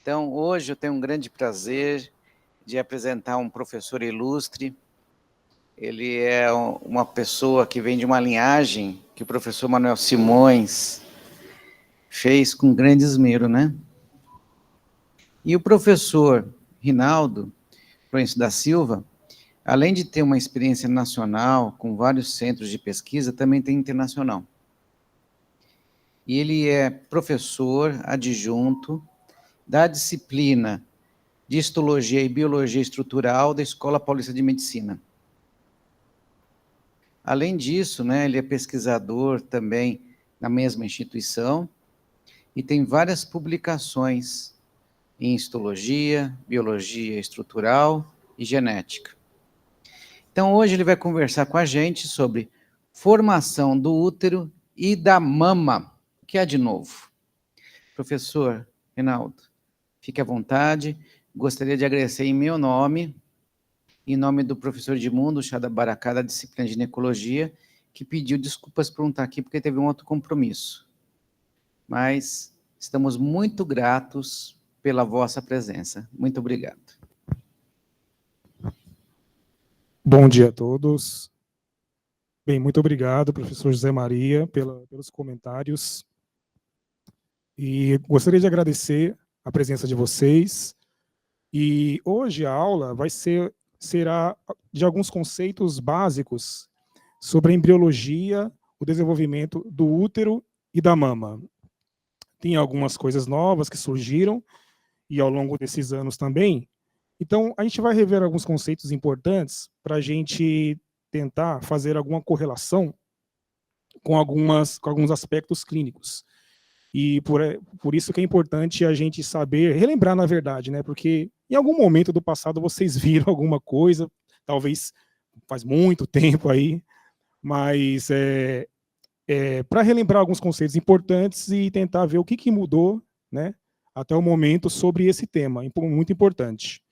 Então, hoje eu tenho um grande prazer de apresentar um professor ilustre. Ele é uma pessoa que vem de uma linhagem que o professor Manuel Simões fez com grande esmero, né? E o professor Rinaldo Proenço da Silva, além de ter uma experiência nacional com vários centros de pesquisa, também tem internacional. E ele é professor adjunto da disciplina de Histologia e Biologia Estrutural da Escola Paulista de Medicina. Além disso, né, ele é pesquisador também na mesma instituição e tem várias publicações em histologia, biologia estrutural e genética. Então, hoje ele vai conversar com a gente sobre formação do útero e da mama. O que há de novo? Professor Rinaldo, fique à vontade. Gostaria de agradecer em meu nome, em nome do professor Edmundo Chadabaracá, da disciplina de ginecologia, que pediu desculpas por não estar aqui, porque teve um outro compromisso. Mas estamos muito gratos pela vossa presença. Muito obrigado. Bom dia a todos. Bem, muito obrigado, professor José Maria, pelos comentários. E gostaria de agradecer a presença de vocês. E hoje a aula será de alguns conceitos básicos sobre a embriologia, o desenvolvimento do útero e da mama. Tem algumas coisas novas que surgiram, e ao longo desses anos também. Então, a gente vai rever alguns conceitos importantes para a gente tentar fazer alguma correlação com alguns aspectos clínicos. E por isso que é importante a gente saber, relembrar na verdade, né? Porque em algum momento do passado vocês viram alguma coisa, talvez faz muito tempo aí, mas para relembrar alguns conceitos importantes e tentar ver o que mudou, né, até o momento sobre esse tema, muito importante.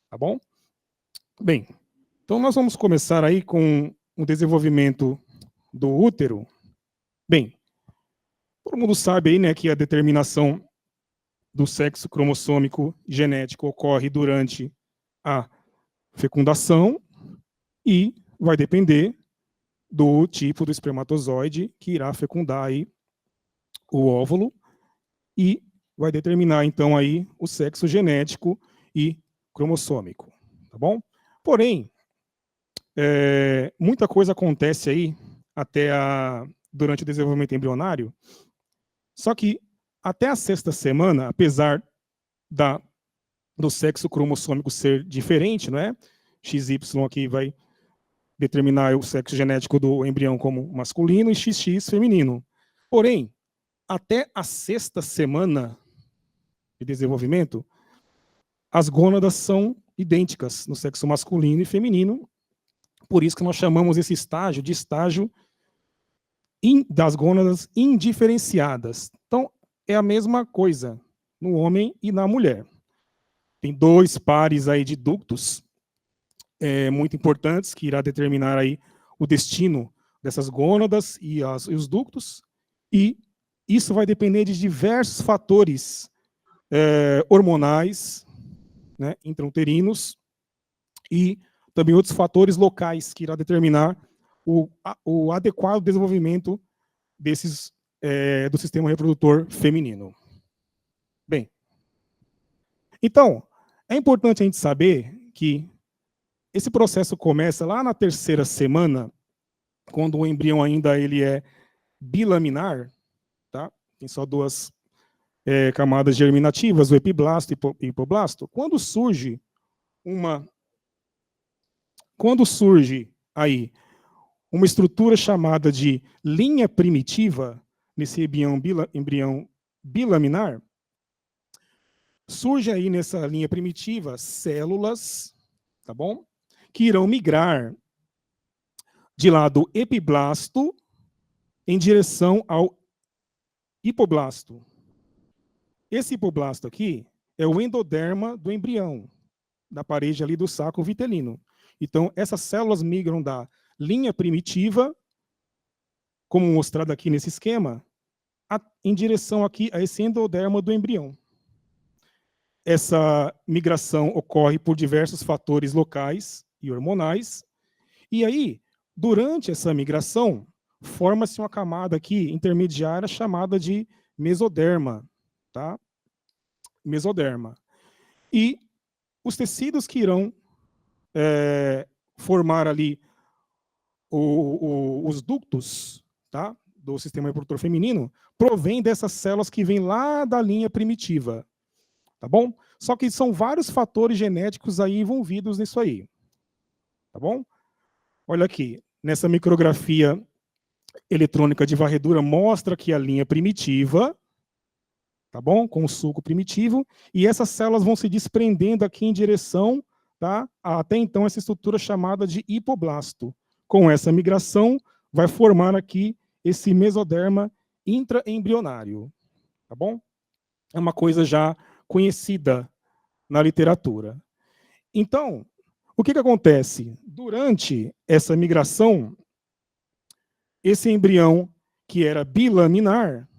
Tá bom? Bem, então nós vamos começar aí com o desenvolvimento do útero. Bem, todo mundo sabe aí, né, que a determinação do sexo cromossômico genético ocorre durante a fecundação e vai depender do tipo do espermatozoide que irá fecundar aí o óvulo e vai determinar então aí o sexo genético e cromossômico, tá bom? Porém, muita coisa acontece aí durante o desenvolvimento embrionário, só que até a 6ª semana, apesar do sexo cromossômico ser diferente, não é? XY aqui vai determinar o sexo genético do embrião como masculino e XX feminino. Porém, até a 6ª semana de desenvolvimento, as gônadas são idênticas no sexo masculino e feminino. Por isso que nós chamamos esse estágio de estágio das gônadas indiferenciadas. Então, é a mesma coisa no homem e na mulher. Tem 2 pares aí de ductos muito importantes que irá determinar aí o destino dessas gônadas e os ductos, e isso vai depender de diversos fatores hormonais, né, intrauterinos, e também outros fatores locais que irá determinar o adequado desenvolvimento do sistema reprodutor feminino. Bem, então, é importante a gente saber que esse processo começa lá na 3ª semana, quando o embrião ainda ele é bilaminar, tá? Tem só 2 camadas germinativas, o epiblasto e hipoblasto. Quando surge aí uma estrutura chamada de linha primitiva nesse embrião bilaminar, surge aí nessa linha primitiva células, tá bom? Que irão migrar de lá do epiblasto em direção ao hipoblasto. Esse hipoblasto aqui é o endoderma do embrião, da parede ali do saco vitelino. Então, essas células migram da linha primitiva, como mostrado aqui nesse esquema, em direção aqui a esse endoderma do embrião. essa migração ocorre por diversos fatores locais e hormonais. E aí, durante essa migração, forma-se uma camada aqui intermediária chamada de mesoderma, tá? Mesoderma. E os tecidos que irão formar ali os ductos, tá, do sistema reprodutor feminino, provém dessas células que vêm lá da linha primitiva, tá bom? Só que são vários fatores genéticos aí envolvidos nisso aí, tá bom? Olha aqui, nessa micrografia eletrônica de varredura mostra aqui a linha primitiva, tá bom? Com o suco primitivo, e essas células vão se desprendendo aqui em direção, tá, até então essa estrutura chamada de hipoblasto. Com essa migração, vai formar aqui esse mesoderma intraembrionário, tá bom? É uma coisa já conhecida na literatura. Então, o que acontece? Durante essa migração, esse embrião, que era bilaminar,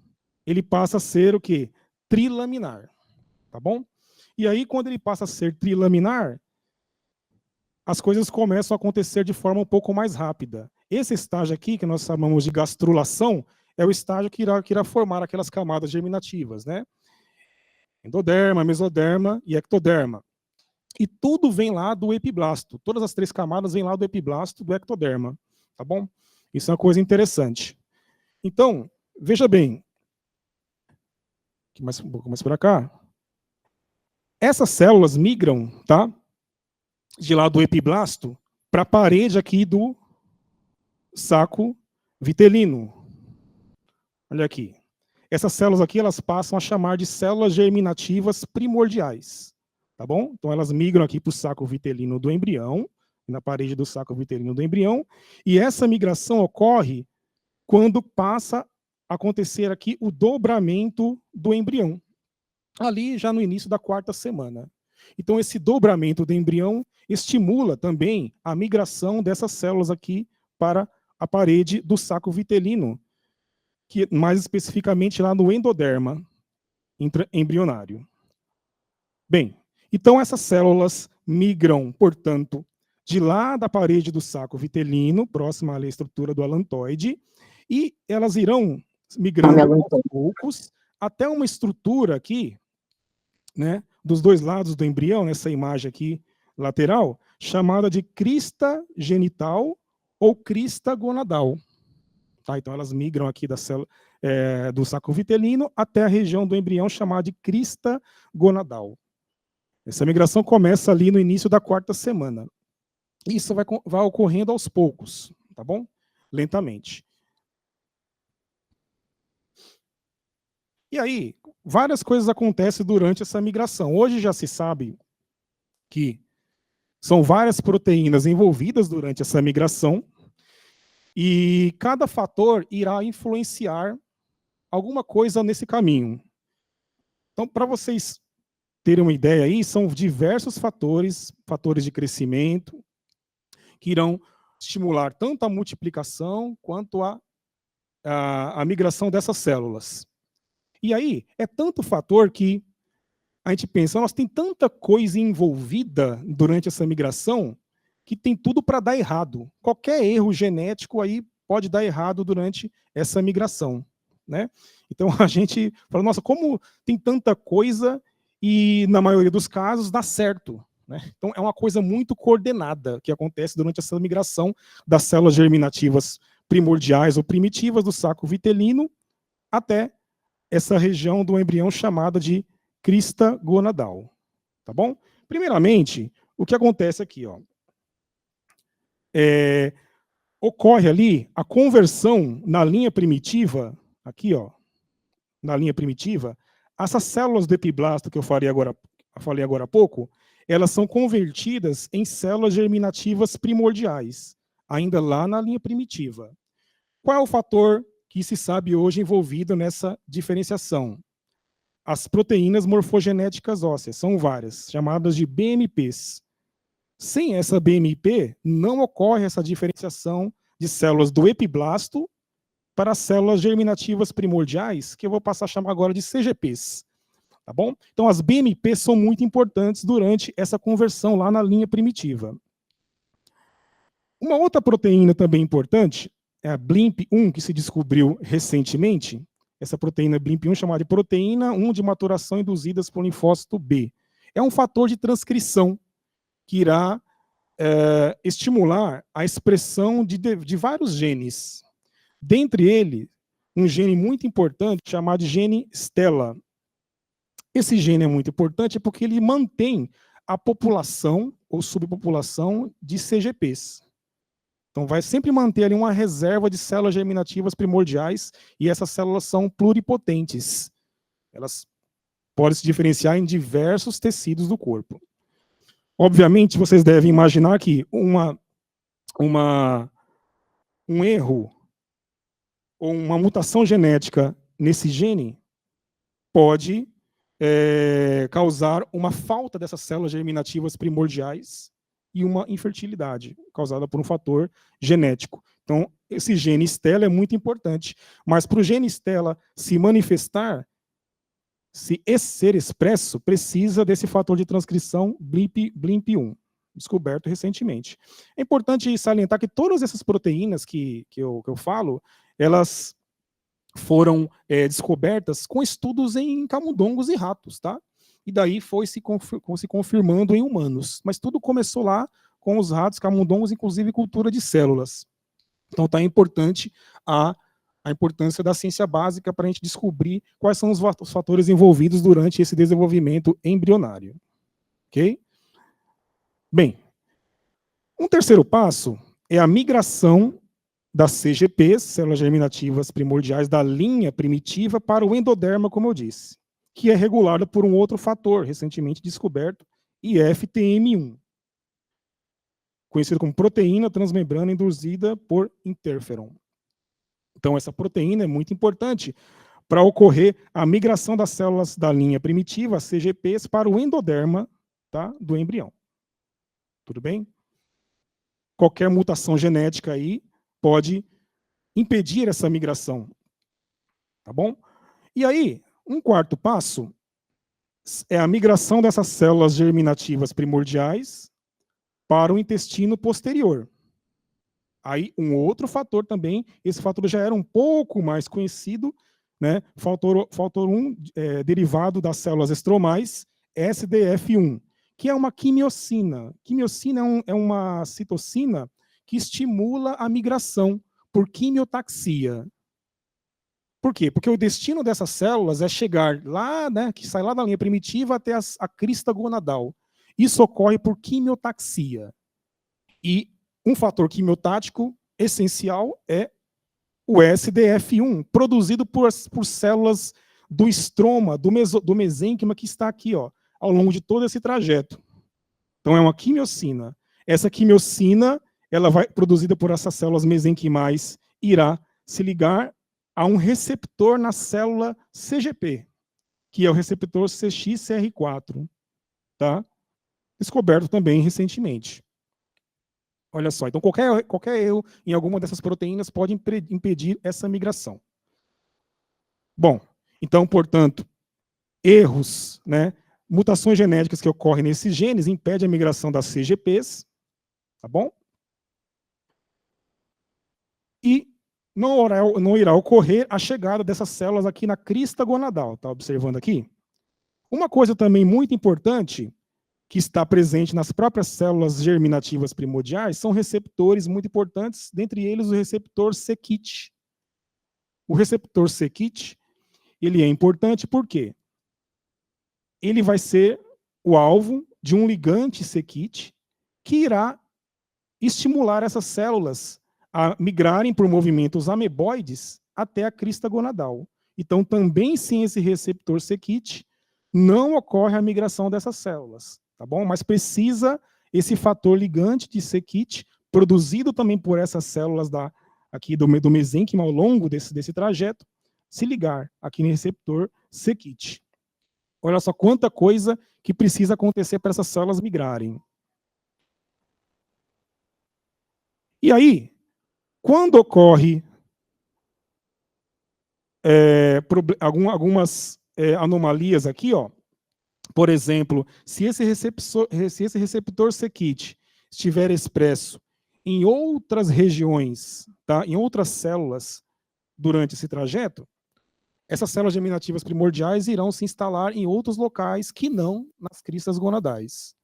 ele passa a ser o quê? Trilaminar, tá bom? E aí, quando ele passa a ser trilaminar, as coisas começam a acontecer de forma um pouco mais rápida. Esse estágio aqui, que nós chamamos de gastrulação, é o estágio que irá formar aquelas camadas germinativas, né? Endoderma, mesoderma e ectoderma. E tudo vem lá do epiblasto. Todas as 3 camadas vêm lá do epiblasto, do ectoderma, tá bom? Isso é uma coisa interessante. Então, veja bem. Um pouco mais para cá. Essas células migram, tá? De lá do epiblasto para a parede aqui do saco vitelino. Olha aqui. Essas células aqui, elas passam a chamar de células germinativas primordiais, tá bom? Então elas migram aqui para o saco vitelino do embrião, na parede do saco vitelino do embrião, e essa migração ocorre quando passa a acontecer aqui o dobramento do embrião, ali já no início da 4ª semana. Então esse dobramento do embrião estimula também a migração dessas células aqui para a parede do saco vitelino, que mais especificamente lá no endoderma embrionário. Bem, então essas células migram, portanto, de lá da parede do saco vitelino, próxima à estrutura do alantoide, e elas irão migrando aos poucos até uma estrutura aqui, né, dos 2 lados do embrião, nessa imagem aqui lateral, chamada de crista genital ou crista gonadal. Tá? Então elas migram aqui da célula, do saco vitelino até a região do embrião chamada de crista gonadal. Essa migração começa ali no início da 4ª semana. Isso vai ocorrendo aos poucos, tá bom? Lentamente. E aí, várias coisas acontecem durante essa migração. Hoje já se sabe que são várias proteínas envolvidas durante essa migração e cada fator irá influenciar alguma coisa nesse caminho. Então, para vocês terem uma ideia aí, são diversos fatores de crescimento, que irão estimular tanto a multiplicação quanto a migração dessas células. E aí, é tanto fator que a gente pensa, nós tem tanta coisa envolvida durante essa migração que tem tudo para dar errado. Qualquer erro genético aí pode dar errado durante essa migração, né? Então a gente fala, nossa, como tem tanta coisa e na maioria dos casos dá certo, né? Então é uma coisa muito coordenada que acontece durante essa migração das células germinativas primordiais ou primitivas do saco vitelino até essa região do embrião chamada de crista gonadal, tá bom? Primeiramente, o que acontece aqui, ó, ocorre ali a conversão na linha primitiva, aqui, ó, na linha primitiva, essas células do epiblasto que eu falei agora há pouco, elas são convertidas em células germinativas primordiais, ainda lá na linha primitiva. Qual é o fator que se sabe hoje envolvido nessa diferenciação? As proteínas morfogenéticas ósseas, são várias, chamadas de BMPs. Sem essa BMP, não ocorre essa diferenciação de células do epiblasto para as células germinativas primordiais, que eu vou passar a chamar agora de CGPs. Tá bom? Então, as BMP são muito importantes durante essa conversão lá na linha primitiva. Uma outra proteína também importante é a BLIMP1, que se descobriu recentemente. Essa proteína BLIMP1 chamada de proteína 1 de maturação induzidas por linfócito B. É um fator de transcrição que irá estimular a expressão de vários genes. Dentre eles, um gene muito importante chamado de gene STELA. Esse gene é muito importante porque ele mantém a população ou subpopulação de CGPs. Então, vai sempre manter ali uma reserva de células germinativas primordiais, e essas células são pluripotentes. Elas podem se diferenciar em diversos tecidos do corpo. Obviamente, vocês devem imaginar que um erro ou uma mutação genética nesse gene pode causar uma falta dessas células germinativas primordiais e uma infertilidade causada por um fator genético. Então, esse gene STELA é muito importante, mas para o gene STELA se manifestar, se ser expresso, precisa desse fator de transcrição BLIMP1, descoberto recentemente. É importante salientar que todas essas proteínas que eu falo, elas foram descobertas com estudos em camundongos e ratos, tá? E daí foi se confirmando em humanos. Mas tudo começou lá com os ratos, camundongos, inclusive cultura de células. Então tá importante a importância da ciência básica para a gente descobrir quais são os fatores envolvidos durante esse desenvolvimento embrionário. Ok? Bem, um terceiro passo é a migração das CGPs, células germinativas primordiais da linha primitiva, para o endoderma, como eu disse, que é regulada por um outro fator recentemente descoberto, IFTM1, conhecido como proteína transmembrana induzida por interferon. Então, essa proteína é muito importante para ocorrer a migração das células da linha primitiva, as CGPs, para o endoderma, tá, do embrião. Tudo bem? Qualquer mutação genética aí pode impedir essa migração. Tá bom? E aí, um quarto passo é a migração dessas células germinativas primordiais para o intestino posterior. Aí, um outro fator também, esse fator já era um pouco mais conhecido, né? Fator 1, derivado das células estromais, SDF1, que é uma quimiocina. Quimiocina é uma citocina que estimula a migração por quimiotaxia. Por quê? Porque o destino dessas células é chegar lá, né, que sai lá da linha primitiva até a crista gonadal. Isso ocorre por quimiotaxia. E um fator quimiotático essencial é o SDF1, produzido por células do estroma, do mesênquima, que está aqui, ó, ao longo de todo esse trajeto. Então, é uma quimiocina. Essa quimiocina, ela vai, produzida por essas células mesenquimais, irá se ligar a um receptor na célula CGP, que é o receptor CXCR4, tá? Descoberto também recentemente. Olha só, então qualquer erro em alguma dessas proteínas pode impedir essa migração. Bom, então, portanto, erros, né, mutações genéticas que ocorrem nesses genes impedem a migração das CGPs, tá bom? E não irá ocorrer a chegada dessas células aqui na crista gonadal, tá observando aqui? Uma coisa também muito importante que está presente nas próprias células germinativas primordiais são receptores muito importantes, dentre eles o receptor c-KIT. O receptor c-KIT, ele é importante porque ele vai ser o alvo de um ligante c-KIT que irá estimular essas células a migrarem por movimentos ameboides até a crista gonadal. Então, também sem esse receptor c-KIT, não ocorre a migração dessas células. Tá bom? Mas precisa esse fator ligante de c-KIT, produzido também por essas células aqui do mesênquima ao longo desse trajeto, se ligar aqui no receptor c-KIT. Olha só quanta coisa que precisa acontecer para essas células migrarem. E aí, quando ocorre algumas anomalias aqui, ó, por exemplo, se esse receptor c-KIT estiver expresso em outras regiões, tá? Em outras células durante esse trajeto, essas células germinativas primordiais irão se instalar em outros locais que não nas cristas gonadais.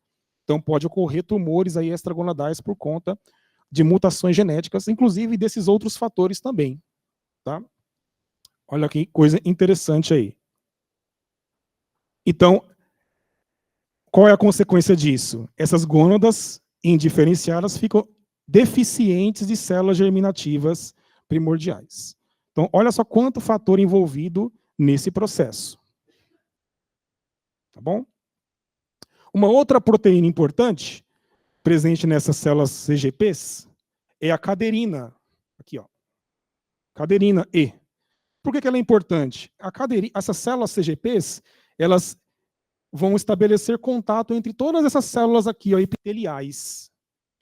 Então, pode ocorrer tumores aí extragonadais por conta de mutações genéticas, inclusive desses outros fatores também. Tá? Olha que coisa interessante aí. Então, qual é a consequência disso? Essas gônadas indiferenciadas ficam deficientes de células germinativas primordiais. Então, olha só quanto fator envolvido nesse processo. Tá bom? Uma outra proteína importante presente nessas células CGPs é a caderina. Aqui, ó. Caderina E. Por que ela é importante? Essas células CGPs, elas vão estabelecer contato entre todas essas células aqui, ó, epiteliais.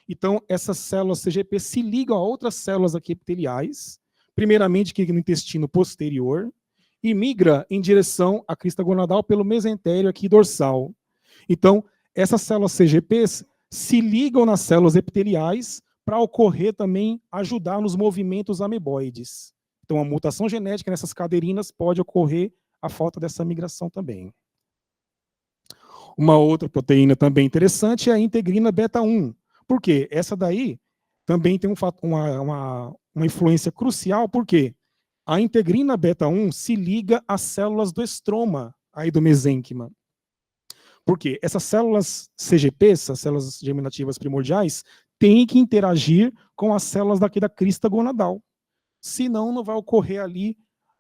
Então, essas células CGP se ligam a outras células aqui epiteliais, primeiramente aqui no intestino posterior, e migra em direção à crista gonadal pelo mesentério aqui dorsal. Então, essas células CGPs se ligam nas células epiteliais para ocorrer também, ajudar nos movimentos ameboides. Então, a mutação genética nessas caderinas pode ocorrer a falta dessa migração também. Uma outra proteína também interessante é a integrina beta-1. Por quê? Essa daí também tem uma influência crucial, porque a integrina beta-1 se liga às células do estroma, aí do mesênquima. Por quê? Essas células CGPs, as células germinativas primordiais, têm que interagir com as células daqui da crista gonadal. Senão, não vai ocorrer ali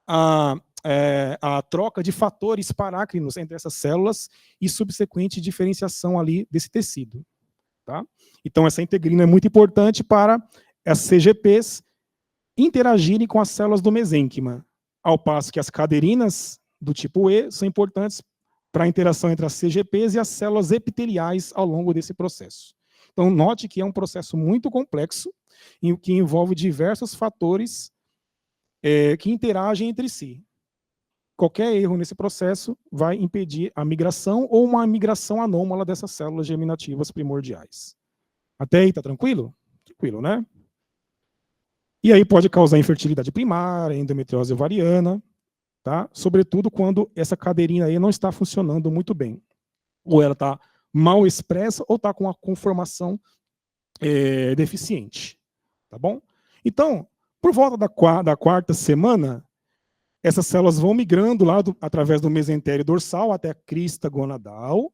a troca de fatores parácrinos entre essas células e subsequente diferenciação ali desse tecido. Tá? Então, essa integrina é muito importante para as CGPs interagirem com as células do mesênquima, ao passo que as caderinas do tipo E são importantes para a interação entre as CGPs e as células epiteliais ao longo desse processo. Então, note que é um processo muito complexo, que envolve diversos fatores que interagem entre si. Qualquer erro nesse processo vai impedir a migração ou uma migração anômala dessas células germinativas primordiais. Até aí, tá tranquilo? Tranquilo, né? E aí pode causar infertilidade primária, endometriose ovariana, tá? Sobretudo quando essa cadeirinha aí não está funcionando muito bem. Ou ela está mal expressa ou está com a conformação deficiente. Tá bom? Então, por volta da quarta semana, essas células vão migrando lá através do mesentério dorsal até a crista gonadal.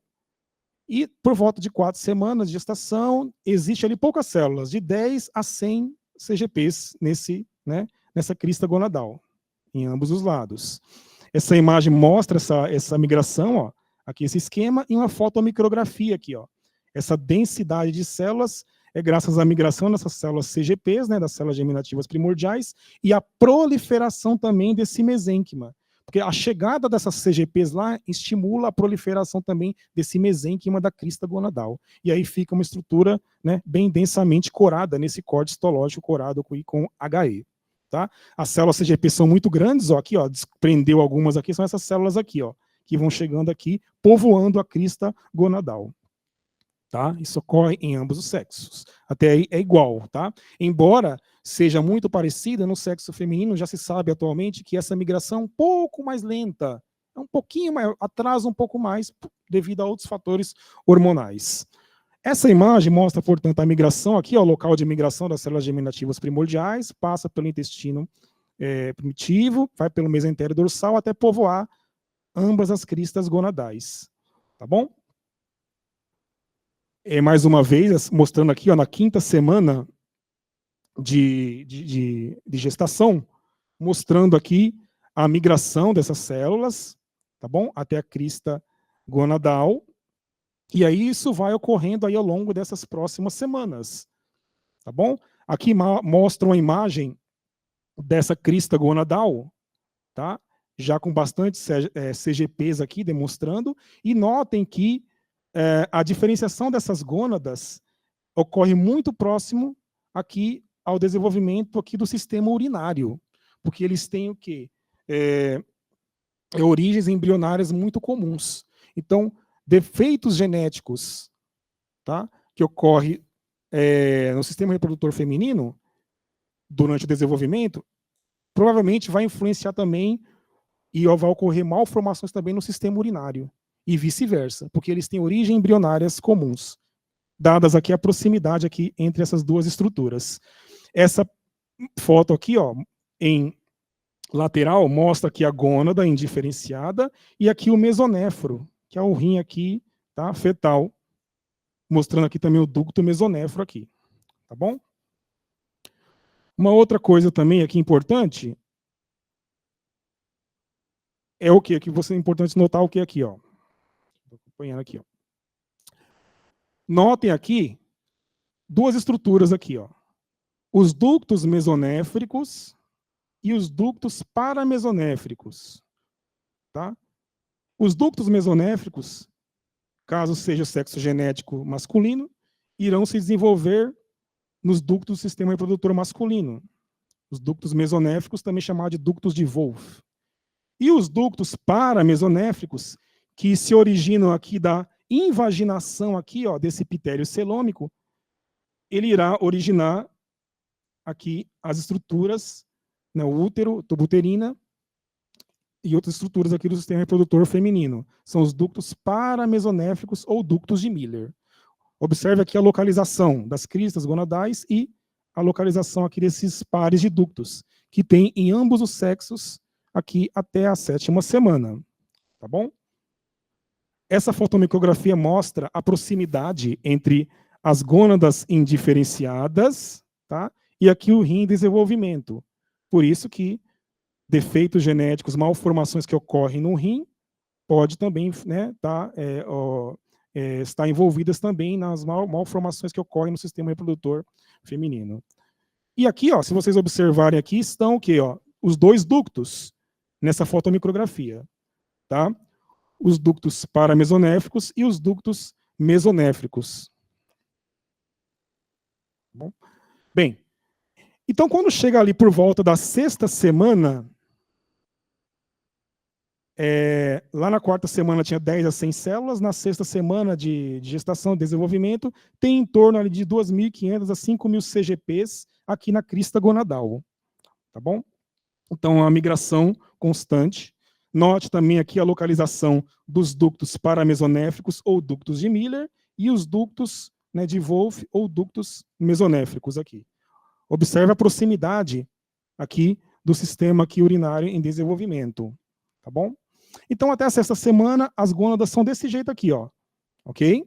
E por volta de 4 semanas de gestação, existe ali poucas células, de 10 a 100 CGPs nessa crista gonadal, em ambos os lados. Essa imagem mostra essa migração, ó, aqui esse esquema, e uma fotomicrografia aqui. Ó. Essa densidade de células é graças à migração dessas células CGPs, das células germinativas primordiais, e a proliferação também desse mesênquima. Porque a chegada dessas CGPs lá estimula a proliferação também desse mesênquima da crista gonadal. E aí fica uma estrutura bem densamente corada, nesse corte histológico corado com HE. Tá? As células CGP são muito grandes, ó, aqui, ó, desprendeu algumas aqui, são essas células aqui, ó, que vão chegando aqui, povoando a crista gonadal. Tá? Isso ocorre em ambos os sexos. Até aí é igual. Tá? Embora seja muito parecida no sexo feminino, já se sabe atualmente que essa migração é um pouco mais lenta, é um pouquinho mais, atrasa um pouco mais devido a outros fatores hormonais. Essa imagem mostra, portanto, a migração aqui, ó, o local de migração das células germinativas primordiais, passa pelo intestino primitivo, vai pelo mesentério dorsal até povoar ambas as cristas gonadais. Tá bom? Mais uma vez, mostrando aqui, ó, na 5ª semana de gestação, mostrando aqui a migração dessas células, tá bom? Até a crista gonadal. E aí isso vai ocorrendo aí ao longo dessas próximas semanas, tá bom? Aqui mostra uma imagem dessa crista gonadal, tá? Já com bastante CGPs aqui demonstrando, e notem que a diferenciação dessas gônadas ocorre muito próximo aqui ao desenvolvimento aqui do sistema urinário, porque eles têm o quê? Origens embrionárias muito comuns. Então, defeitos genéticos, tá, que ocorre no sistema reprodutor feminino durante o desenvolvimento, provavelmente vai influenciar também e vai ocorrer malformações também no sistema urinário e vice-versa, porque eles têm origem embrionárias comuns, dadas aqui a proximidade aqui entre essas duas estruturas. Essa foto aqui, ó, em lateral, mostra aqui a gônada indiferenciada e aqui o mesonéfro, que é o rim aqui, tá, fetal, mostrando aqui também o ducto mesonéfro aqui, tá bom? Uma outra coisa também aqui importante é o que? Que é importante notar o que aqui, ó. Estou acompanhando aqui, ó. Notem aqui duas estruturas aqui, ó. Os ductos mesonéfricos e os ductos paramesonéfricos, tá? Os ductos mesonéfricos, caso seja sexo genético masculino, irão se desenvolver nos ductos do sistema reprodutor masculino. Os ductos mesonéfricos, também chamados de ductos de Wolff. E os ductos paramesonéfricos, que se originam aqui da invaginação aqui, ó, desse epitélio celômico, ele irá originar aqui as estruturas, né, o útero, tubo uterina, e outras estruturas aqui do sistema reprodutor feminino. São os ductos paramesonéfricos ou ductos de Miller. Observe aqui a localização das cristas gonadais e a localização aqui desses pares de ductos, que tem em ambos os sexos aqui até a 7ª semana. Tá bom? Essa fotomicrografia mostra a proximidade entre as gônadas indiferenciadas, tá? E aqui o rim em desenvolvimento. Por isso que defeitos genéticos, malformações que ocorrem no rim, pode também, né, estar envolvidas também nas malformações que ocorrem no sistema reprodutor feminino. E aqui, ó, se vocês observarem aqui, estão o quê? Ó, os dois ductos nessa fotomicrografia, tá? Os ductos paramesonéfricos e os ductos mesonéfricos. Bem, então quando chega ali por volta da 6ª semana, lá na 4ª semana tinha 10 a 100 células, na 6ª semana de gestação e desenvolvimento, tem em torno ali de 2.500 a 5.000 CGPs aqui na crista gonadal. Tá bom? Então, a migração constante. Note também aqui a localização dos ductos paramesonéfricos ou ductos de Miller e os ductos, né, de Wolff ou ductos mesonéfricos aqui. Observe a proximidade aqui do sistema aqui urinário em desenvolvimento. Tá bom? Então, até a 6ª semana, as gônadas são desse jeito aqui, ó. Ok?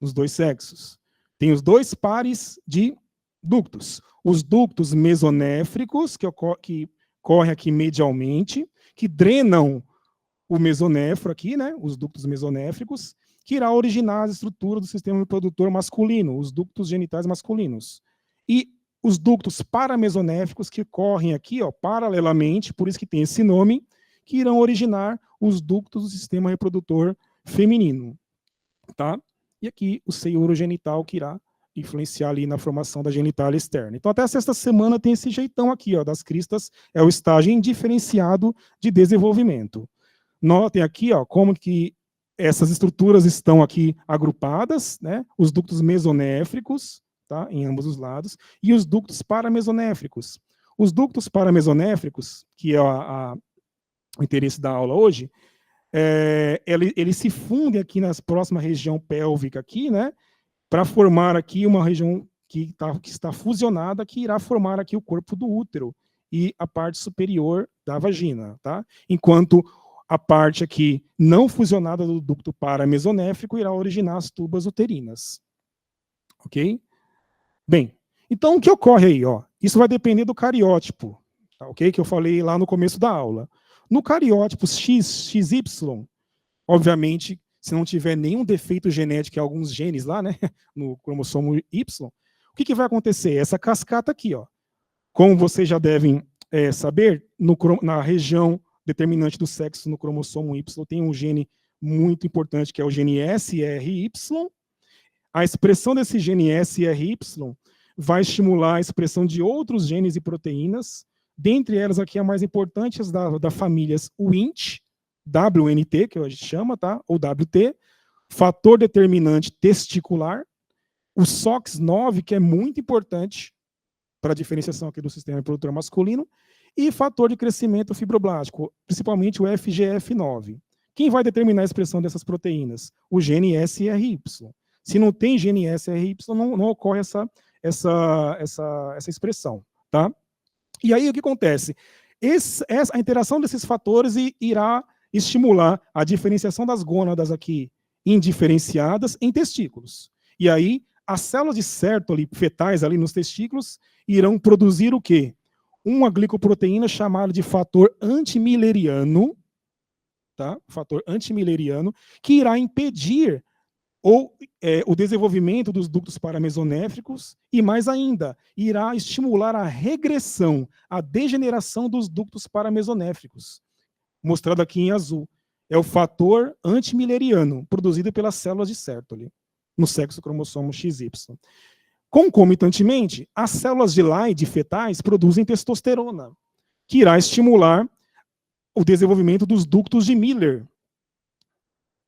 Os dois sexos. Tem os dois pares de ductos. Os ductos mesonéfricos, que correm aqui medialmente, que drenam o mesonéfro aqui, né? Os ductos mesonéfricos, que irá originar as estruturas do sistema reprodutor masculino, os ductos genitais masculinos. E os ductos paramesonéfricos, que correm aqui, ó, paralelamente, por isso que tem esse nome, que irão originar os ductos do sistema reprodutor feminino, tá? E aqui o seio urogenital, que irá influenciar ali na formação da genitália externa. Então, até a 6ª semana tem esse jeitão aqui, ó, das cristas, é o estágio indiferenciado de desenvolvimento. Notem aqui, ó, como que essas estruturas estão aqui agrupadas, né? Os ductos mesonéfricos, tá? Em ambos os lados, e os ductos paramesonéfricos. Os ductos paramesonéfricos, que é o interesse da aula hoje, eles se fundem aqui na próxima região pélvica aqui, né, para formar aqui uma região que está fusionada, que irá formar aqui o corpo do útero e a parte superior da vagina, tá? Enquanto a parte aqui não fusionada do ducto paramesonéfrico irá originar as tubas uterinas. Ok? Bem, então o que ocorre aí, ó? Isso vai depender do cariótipo, tá, ok? Que eu falei lá no começo da aula. No cariótipo XY, obviamente, se não tiver nenhum defeito genético em alguns genes lá, né, no cromossomo Y, o que vai acontecer? Essa cascata aqui, ó. Como vocês já devem saber, na região determinante do sexo no cromossomo Y tem um gene muito importante, que é o gene SRY. A expressão desse gene SRY vai estimular a expressão de outros genes e proteínas. Dentre elas, aqui, a mais importante, as da famílias WNT, WNT, que a gente chama, tá? Ou WT, fator determinante testicular, o SOX9, que é muito importante para a diferenciação aqui do sistema reprodutor masculino, e fator de crescimento fibroblástico, principalmente o FGF9. Quem vai determinar a expressão dessas proteínas? O gene SRY. Se não tem gene SRY, não ocorre essa expressão. Tá? E aí o que acontece? A interação desses fatores irá estimular a diferenciação das gônadas aqui indiferenciadas em testículos. E aí as células de Sertoli fetais ali nos testículos irão produzir o quê? Uma glicoproteína chamada de fator antimileriano, tá? Fator antimileriano, que irá impedir o desenvolvimento dos ductos paramesonéfricos e, mais ainda, irá estimular a regressão, a degeneração dos ductos paramesonéfricos, mostrado aqui em azul. É o fator antimileriano, produzido pelas células de Sertoli, no sexo cromossomo XY. Concomitantemente, as células de Leydig fetais produzem testosterona, que irá estimular o desenvolvimento dos ductos de Miller,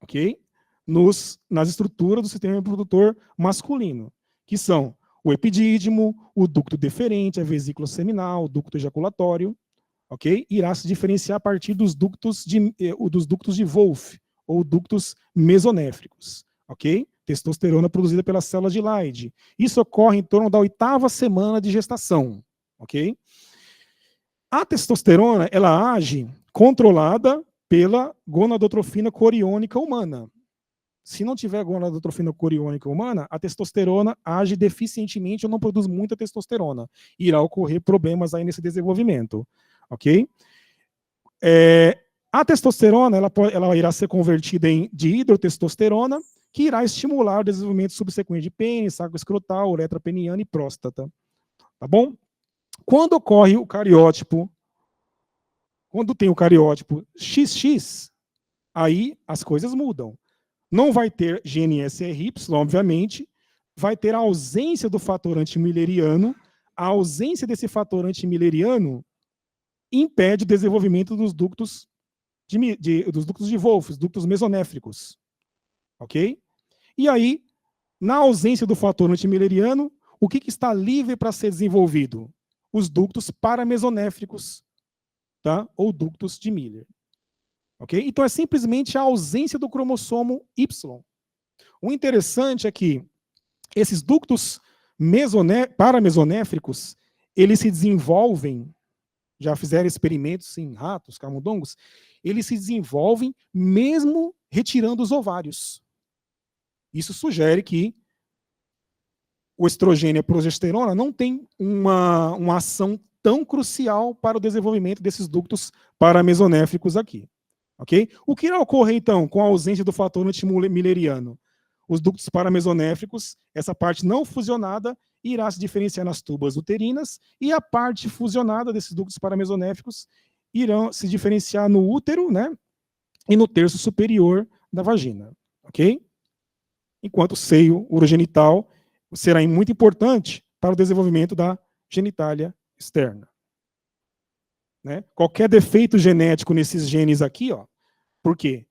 ok? Nas estruturas do sistema reprodutor masculino, que são o epidídimo, o ducto deferente, a vesícula seminal, o ducto ejaculatório, ok? Irá se diferenciar a partir dos ductos de Wolff, ou ductos mesonéfricos, ok? Testosterona produzida pelas células de Leydig. Isso ocorre em torno da 8ª semana de gestação, ok? A testosterona, ela age controlada pela gonadotrofina coriônica humana. Se não tiver gonadotrofina coriônica humana, a testosterona age deficientemente ou não produz muita testosterona. Irá ocorrer problemas aí nesse desenvolvimento, ok? A testosterona, ela irá ser convertida em dihidrotestosterona, que irá estimular o desenvolvimento subsequente de pênis, saco escrotal, uretra peniana e próstata. Tá bom? Quando ocorre o cariótipo, quando tem o cariótipo XX, aí as coisas mudam. Não vai ter gene SRY, obviamente, vai ter a ausência do fator antimilleriano. A ausência desse fator antimilleriano impede o desenvolvimento dos ductos de Wolff, os ductos mesonéfricos. Ok? E aí, na ausência do fator antimilleriano, o que está livre para ser desenvolvido? Os ductos paramesonéfricos, tá? Ou ductos de Miller. Okay? Então, é simplesmente a ausência do cromossomo Y. O interessante é que esses ductos paramesonéfricos, eles se desenvolvem, já fizeram experimentos em ratos, camundongos, eles se desenvolvem mesmo retirando os ovários. Isso sugere que o estrogênio e a progesterona não tem uma ação tão crucial para o desenvolvimento desses ductos paramesonéfricos aqui. Okay? O que irá ocorrer, então, com a ausência do fator antimilleriano? Os ductos paramesonéfricos, essa parte não fusionada, irá se diferenciar nas tubas uterinas, e a parte fusionada desses ductos paramesonéfricos irão se diferenciar no útero, né, e no terço superior da vagina. Ok? Enquanto o seio urogenital será muito importante para o desenvolvimento da genitália externa. Né? Qualquer defeito genético nesses genes aqui, ó, por quê?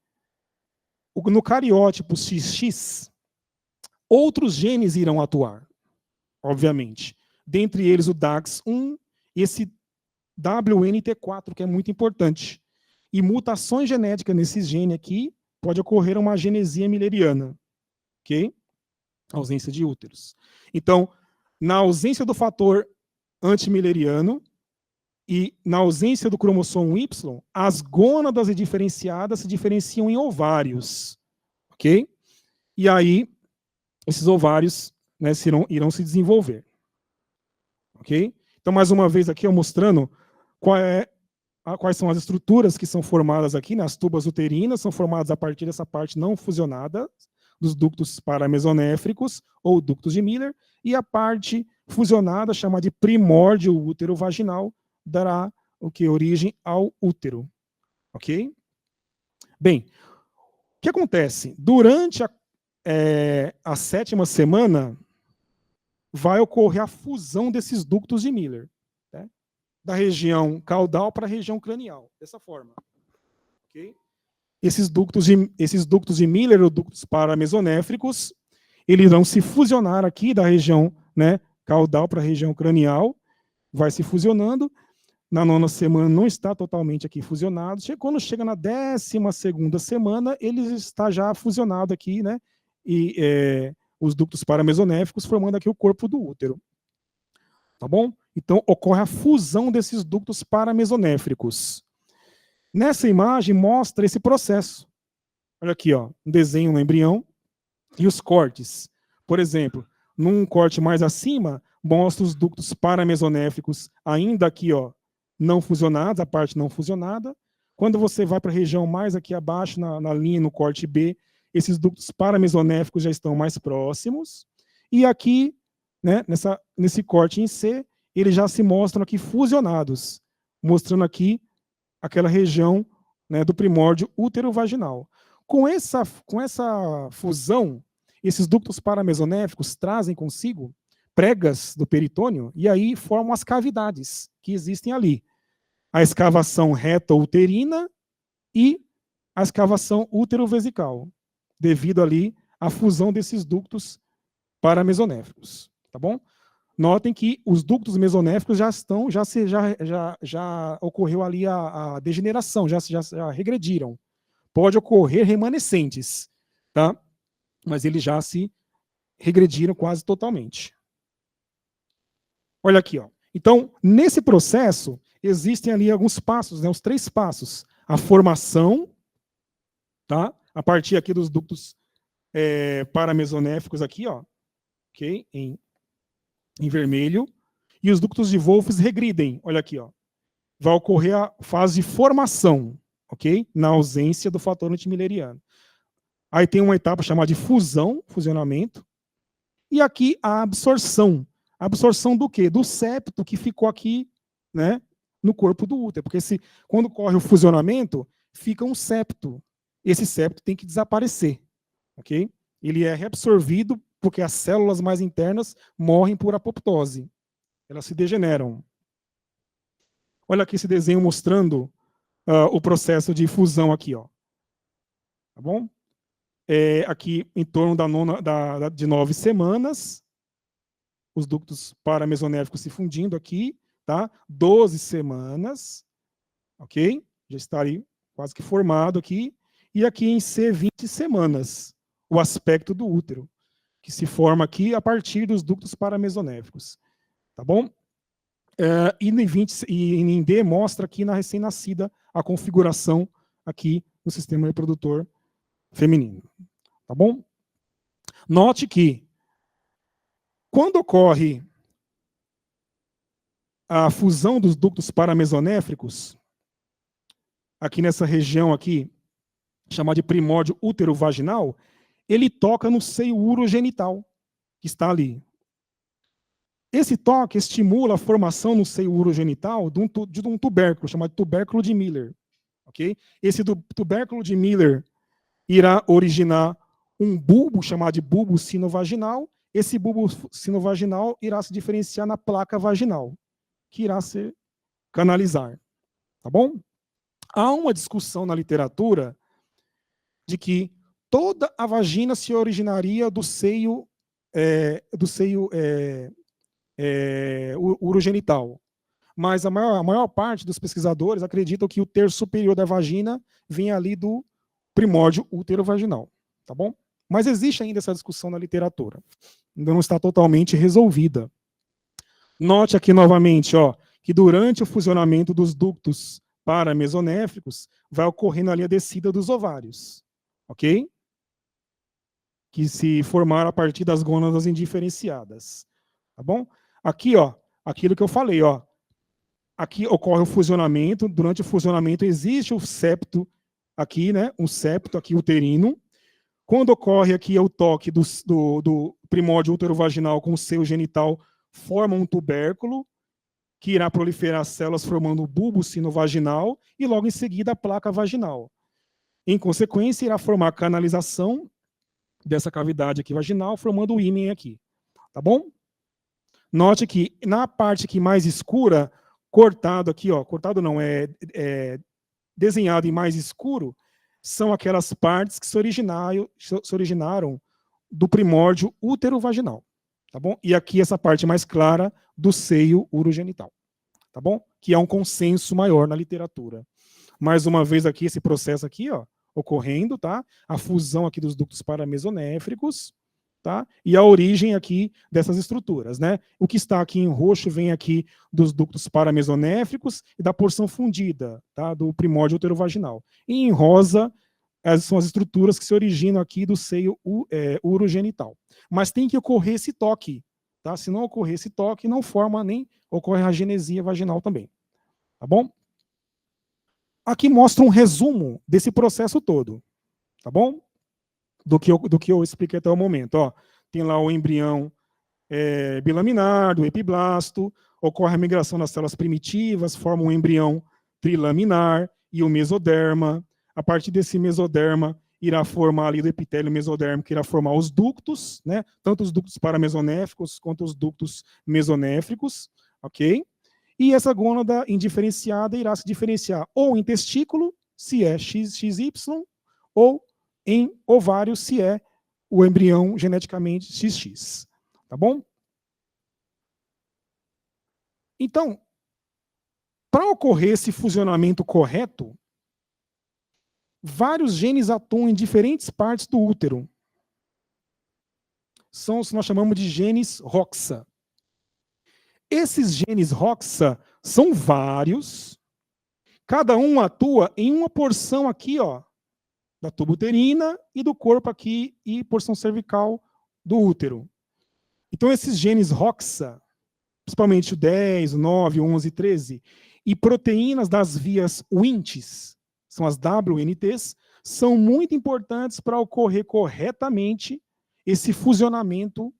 No cariótipo XX, outros genes irão atuar, obviamente. Dentre eles o DAX1 e esse WNT4, que é muito importante. E mutações genéticas nesses genes aqui pode ocorrer uma agenesia milleriana, ok? Ausência de úteros. Então, na ausência do fator antimilleriano, e na ausência do cromossomo Y, as gônadas diferenciadas se diferenciam em ovários. Ok? E aí, esses ovários, né, irão se desenvolver. Ok? Então, mais uma vez aqui, eu mostrando quais são as estruturas que são formadas aqui, nas tubas uterinas, são formadas a partir dessa parte não fusionada, dos ductos paramesonéfricos, ou ductos de Miller, e a parte fusionada, chamada de primórdio útero vaginal, dará o que? Origem ao útero. Ok? Bem, o que acontece? Durante a 7ª semana, vai ocorrer a fusão desses ductos de Miller, né? Da região caudal para a região cranial, dessa forma. Ok? esses ductos de Miller, ou ductos paramesonéfricos, eles irão se fusionar aqui da região, né, caudal para a região cranial, vai se fusionando. Na 9ª semana não está totalmente aqui fusionado. Quando chega na 12ª semana, ele está já fusionado aqui, né? E os ductos paramesonéficos formando aqui o corpo do útero. Tá bom? Então, ocorre a fusão desses ductos paramesonéfricos. Nessa imagem, mostra esse processo. Olha aqui, ó, um desenho no embrião e os cortes. Por exemplo, num corte mais acima, mostra os ductos paramesonéficos ainda aqui, ó, não fusionados, a parte não fusionada. Quando você vai para a região mais aqui abaixo, na linha, no corte B, esses ductos paramesonéficos já estão mais próximos. E aqui, né, nesse corte em C, eles já se mostram aqui fusionados, mostrando aqui aquela região, né, do primórdio útero-vaginal. Com essa fusão, esses ductos paramesonéficos trazem consigo pregas do peritônio e aí formam as cavidades que existem ali. A escavação reta uterina e a escavação útero-vesical, devido ali à fusão desses ductos paramesonéficos, tá bom? Notem que os ductos mesonéficos já ocorreu ali a degeneração, já regrediram. Pode ocorrer remanescentes, tá? Mas eles já se regrediram quase totalmente. Olha aqui, ó. Então, nesse processo, existem ali alguns passos, né, os 3 passos. A formação, tá? A partir aqui dos ductos paramesonéficos aqui, ó, ok? Em vermelho. E os ductos de Wolff regridem, olha aqui, ó. Vai ocorrer a fase de formação, ok? Na ausência do fator antimilleriano. Aí tem uma etapa chamada de fusão, fusionamento. E aqui a absorção. A absorção do quê? Do septo que ficou aqui, né, no corpo do útero. Porque quando ocorre o fusionamento, fica um septo. Esse septo tem que desaparecer. Ok? Ele é reabsorvido porque as células mais internas morrem por apoptose. Elas se degeneram. Olha aqui esse desenho mostrando o processo de fusão aqui, ó. Tá bom? Aqui em torno de 9 semanas, os ductos paramesonéficos se fundindo aqui, tá? 12 semanas, ok? Já está aí quase que formado aqui. E aqui em C, 20 semanas, o aspecto do útero, que se forma aqui a partir dos ductos paramesonéficos, tá bom? E em D mostra aqui na recém-nascida a configuração aqui no sistema reprodutor feminino, tá bom? Note que quando ocorre a fusão dos ductos paramesonéfricos, aqui nessa região aqui, chamada de primórdio útero-vaginal, ele toca no seio urogenital, que está ali. Esse toque estimula a formação no seio urogenital de um tubérculo, chamado tubérculo de Miller. Okay? Esse tubérculo de Miller irá originar um bulbo chamado de bulbo sinovaginal. Esse bulbo sinovaginal irá se diferenciar na placa vaginal, que irá se canalizar. Tá bom? Há uma discussão na literatura de que toda a vagina se originaria do seio urogenital. Mas a maior parte dos pesquisadores acreditam que o terço superior da vagina vem ali do primórdio útero-vaginal. Tá bom? Mas existe ainda essa discussão na literatura. Ainda não está totalmente resolvida. Note aqui novamente, ó, que durante o fusionamento dos ductos paramesonéfricos vai ocorrendo ali a descida dos ovários. Ok? Que se formaram a partir das gônadas indiferenciadas. Tá bom? Aqui, ó, aquilo que eu falei, ó. Aqui ocorre o fusionamento. Durante o fusionamento existe o septo aqui, né? Um septo aqui uterino. Quando ocorre aqui o toque do primórdio útero-vaginal com o seio genital, forma um tubérculo que irá proliferar células formando o bulbo sinovaginal e logo em seguida a placa vaginal. Em consequência, irá formar a canalização dessa cavidade aqui vaginal, formando o ímen aqui. Tá bom? Note que na parte aqui mais escura, cortado aqui, ó, cortado não, desenhado em mais escuro, são aquelas partes que se originaram do primórdio útero-vaginal, tá bom? E aqui essa parte mais clara do seio urogenital, tá bom? Que é um consenso maior na literatura. Mais uma vez aqui, esse processo aqui, ó, ocorrendo, tá? A fusão aqui dos ductos paramesonéfricos, tá? E a origem aqui dessas estruturas, né? O que está aqui em roxo vem aqui dos ductos paramesonéfricos e da porção fundida, tá? Do primórdio uterovaginal. E em rosa são as estruturas que se originam aqui do seio urogenital. Mas tem que ocorrer esse toque, tá? Se não ocorrer esse toque, não forma nem ocorre a genesia vaginal também, tá bom? Aqui mostra um resumo desse processo todo, tá bom? Do que eu expliquei até o momento. Ó, tem lá o embrião bilaminar, do epiblasto, ocorre a migração das células primitivas, forma um embrião trilaminar e o mesoderma. A partir desse mesoderma, irá formar ali do epitélio mesodérmico, irá formar os ductos, né? Tanto os ductos paramesonéfricos quanto os ductos mesonéfricos, ok? E essa gônada indiferenciada irá se diferenciar ou em testículo, se é XY, ou em ovário, se é o embrião geneticamente XX. Tá bom? Então, para ocorrer esse fusionamento correto, vários genes atuam em diferentes partes do útero. São os que nós chamamos de genes ROXA. Esses genes ROXA são vários, cada um atua em uma porção aqui, ó, da tuba uterina e do corpo aqui e porção cervical do útero. Então esses genes ROXA, principalmente o 10, o 9, o 11 e 13, e proteínas das vias WNTs, são as WNTs, são muito importantes para ocorrer corretamente esse fusionamento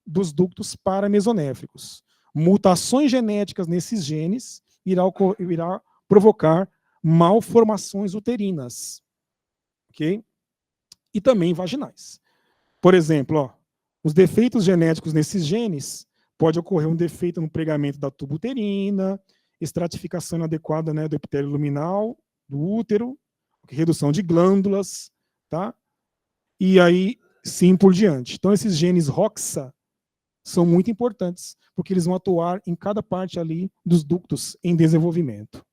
dos ductos paramesonéfricos. Mutações genéticas nesses genes irá provocar malformações uterinas, ok? E também vaginais. Por exemplo, ó, os defeitos genéticos nesses genes pode ocorrer um defeito no pregamento da tuba uterina, estratificação inadequada, né, do epitélio luminal do útero, redução de glândulas, tá? E aí, sim por diante. Então, esses genes ROXA são muito importantes, porque eles vão atuar em cada parte ali dos ductos em desenvolvimento.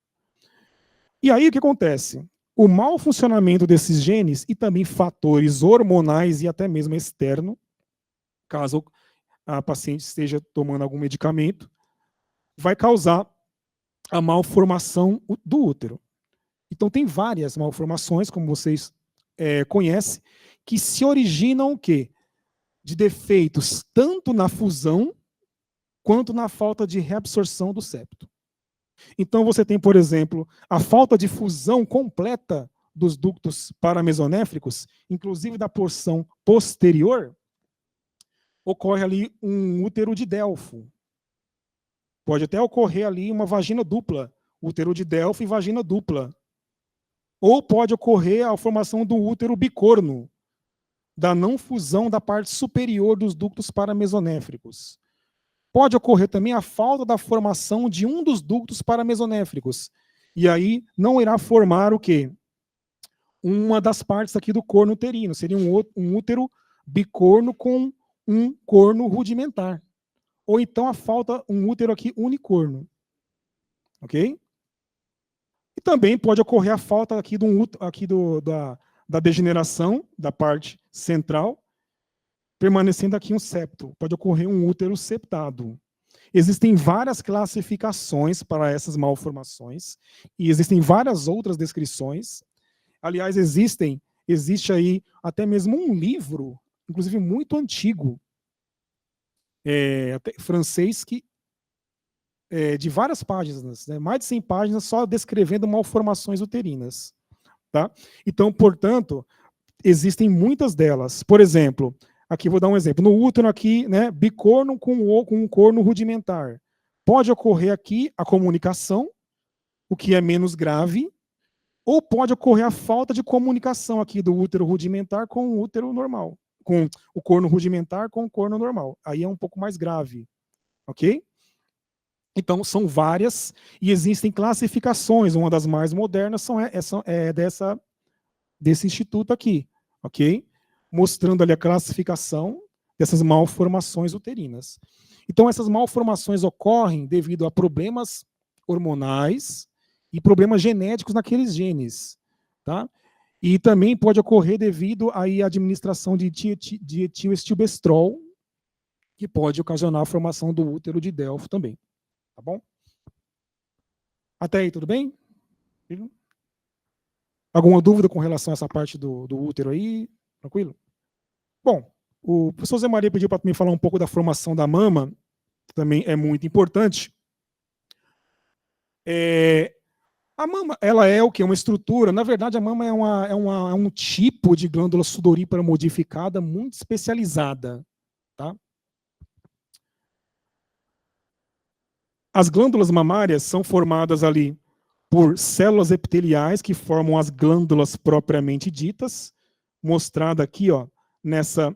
E aí, o que acontece? O mau funcionamento desses genes e também fatores hormonais e até mesmo externo, caso a paciente esteja tomando algum medicamento, vai causar a malformação do útero. Então, tem várias malformações, como vocês conhecem, que se originam o quê? De defeitos tanto na fusão quanto na falta de reabsorção do septo. Então, você tem, por exemplo, a falta de fusão completa dos ductos paramesonéfricos, inclusive da porção posterior, ocorre ali um útero de Delfo. Pode até ocorrer ali uma vagina dupla, útero de Delfo e vagina dupla. Ou pode ocorrer a formação do útero bicorno, da não fusão da parte superior dos ductos paramesonéfricos. Pode ocorrer também a falta da formação de um dos ductos paramesonéfricos. E aí não irá formar o quê? Uma das partes aqui do corno uterino. Seria um útero bicorno com um corno rudimentar. Ou então a falta um útero aqui unicorno. Ok? E também pode ocorrer a falta aqui, da degeneração da parte central, permanecendo aqui um septo. Pode ocorrer um útero septado. Existem várias classificações para essas malformações e existem várias outras descrições. Aliás, existe aí até mesmo um livro, inclusive muito antigo, francês, de várias páginas, né, mais de 100 páginas só descrevendo malformações uterinas. Tá? Então, portanto, existem muitas delas. Por exemplo, aqui vou dar um exemplo. No útero aqui, né, bicorno com um corno rudimentar. Pode ocorrer aqui a comunicação, o que é menos grave, ou pode ocorrer a falta de comunicação aqui do útero rudimentar com o útero normal, com o corno rudimentar com o corno normal. Aí é um pouco mais grave, ok? Então, são várias e existem classificações. Uma das mais modernas é dessa desse instituto aqui, ok? Mostrando ali a classificação dessas malformações uterinas. Então, essas malformações ocorrem devido a problemas hormonais e problemas genéticos naqueles genes, tá? E também pode ocorrer devido aí à administração de etilestilbestrol, que pode ocasionar a formação do útero de Delfo também, tá bom? Até aí, tudo bem? Alguma dúvida com relação a essa parte do útero aí? Tranquilo? Bom, o professor Zé Maria pediu para mim falar um pouco da formação da mama, que também é muito importante. A mama, ela é o quê? Uma estrutura. Na verdade, a mama é um tipo de glândula sudorípara modificada muito especializada. Tá? As glândulas mamárias são formadas ali por células epiteliais que formam as glândulas propriamente ditas, mostrada aqui, ó, nessa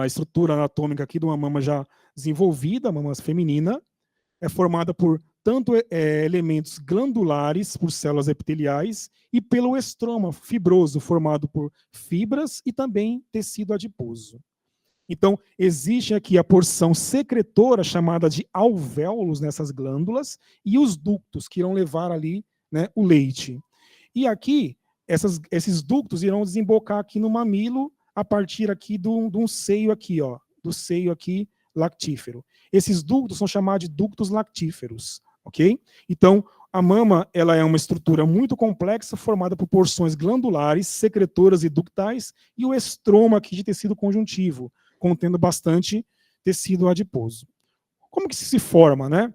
estrutura anatômica aqui de uma mama já desenvolvida, a mama feminina, é formada por tanto elementos glandulares, por células epiteliais, e pelo estroma fibroso, formado por fibras e também tecido adiposo. Então, existe aqui a porção secretora, chamada de alvéolos nessas glândulas, e os ductos, que irão levar ali, né, o leite. E aqui, esses ductos irão desembocar aqui no mamilo, a partir aqui de um seio aqui, ó, do seio aqui lactífero. Esses ductos são chamados de ductos lactíferos, ok? Então, a mama, ela é uma estrutura muito complexa, formada por porções glandulares, secretoras e ductais, e o estroma aqui de tecido conjuntivo, contendo bastante tecido adiposo. Como que se forma, né?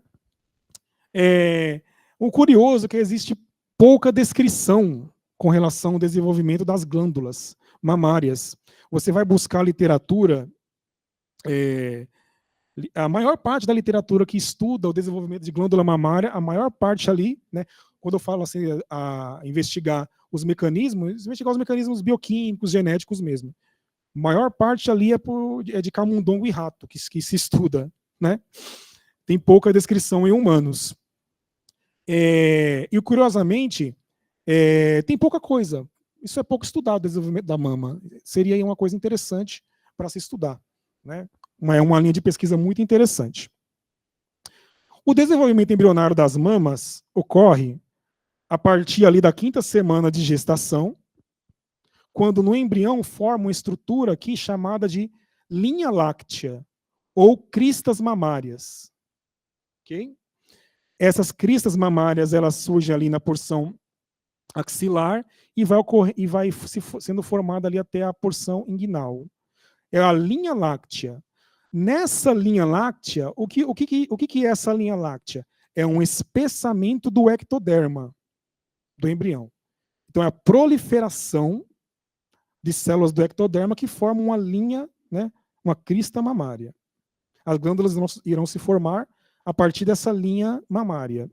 O curioso é que existe pouca descrição com relação ao desenvolvimento das glândulas mamárias. Você vai buscar literatura, a maior parte da literatura que estuda o desenvolvimento de glândula mamária, a maior parte ali, né, quando eu falo assim, a investigar os mecanismos bioquímicos, genéticos mesmo. A maior parte ali é de camundongo e rato, que se estuda, né? Tem pouca descrição em humanos. E, curiosamente, tem pouca coisa. Isso é pouco estudado, o desenvolvimento da mama. Seria uma coisa interessante para se estudar, né? É uma linha de pesquisa muito interessante. O desenvolvimento embrionário das mamas ocorre a partir ali da 5ª semana de gestação, quando no embrião forma uma estrutura aqui chamada de linha láctea, ou cristas mamárias. Okay? Essas cristas mamárias, elas surgem ali na porção axilar e vai sendo formada ali até a porção inguinal. É a linha láctea. Nessa linha láctea, o que é essa linha láctea? É um espessamento do ectoderma do embrião. Então, é a proliferação de células do ectoderma que formam uma linha, né, uma crista mamária. As glândulas irão se formar a partir dessa linha mamária.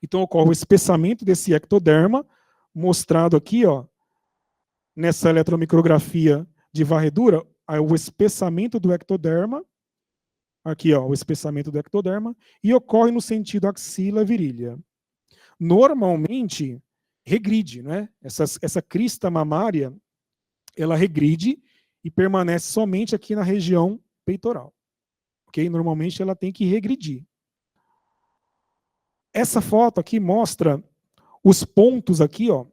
Então, ocorre o espessamento desse ectoderma, mostrado aqui, ó, nessa eletromicrografia de varredura, o espessamento do ectoderma, aqui, ó, o espessamento do ectoderma, e ocorre no sentido axila-virilha. Normalmente, regride, né? Essa crista mamária, ela regride e permanece somente aqui na região peitoral. Ok? Normalmente, ela tem que regredir. Essa foto aqui mostra os pontos aqui, ó,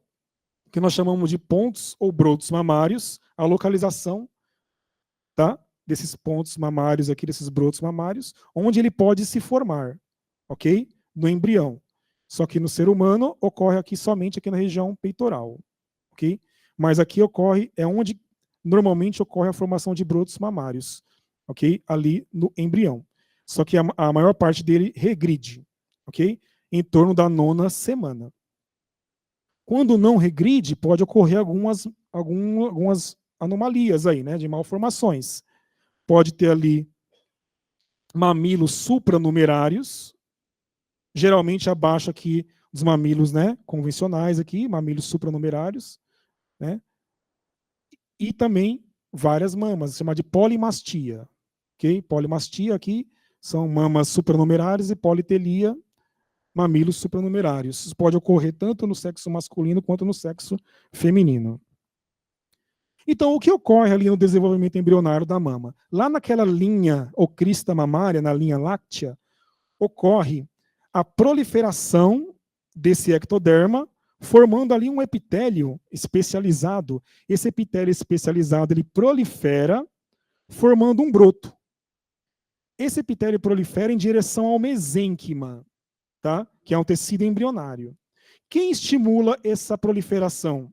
que nós chamamos de pontos ou brotos mamários, a localização, tá, desses pontos mamários aqui, desses brotos mamários, onde ele pode se formar, ok? No embrião. Só que no ser humano ocorre aqui somente aqui na região peitoral, ok? Mas aqui ocorre, é onde normalmente ocorre a formação de brotos mamários, ok? Ali no embrião. Só que a maior parte dele regride, ok? Em torno da 9ª semana. Quando não regride, pode ocorrer algumas anomalias aí, né, de malformações. Pode ter ali mamilos supranumerários, geralmente abaixo aqui dos mamilos, né, convencionais aqui, mamilos supranumerários, né, e também várias mamas, chama de polimastia, ok? Polimastia aqui são mamas supranumerárias e politelia mamilos supranumerários. Isso pode ocorrer tanto no sexo masculino quanto no sexo feminino. Então, o que ocorre ali no desenvolvimento embrionário da mama? Lá naquela linha ou crista mamária, na linha láctea, ocorre a proliferação desse ectoderma, formando ali um epitélio especializado. Esse epitélio especializado, ele prolifera, formando um broto. Esse epitélio prolifera em direção ao mesênquima, tá? Que é um tecido embrionário. Quem estimula essa proliferação?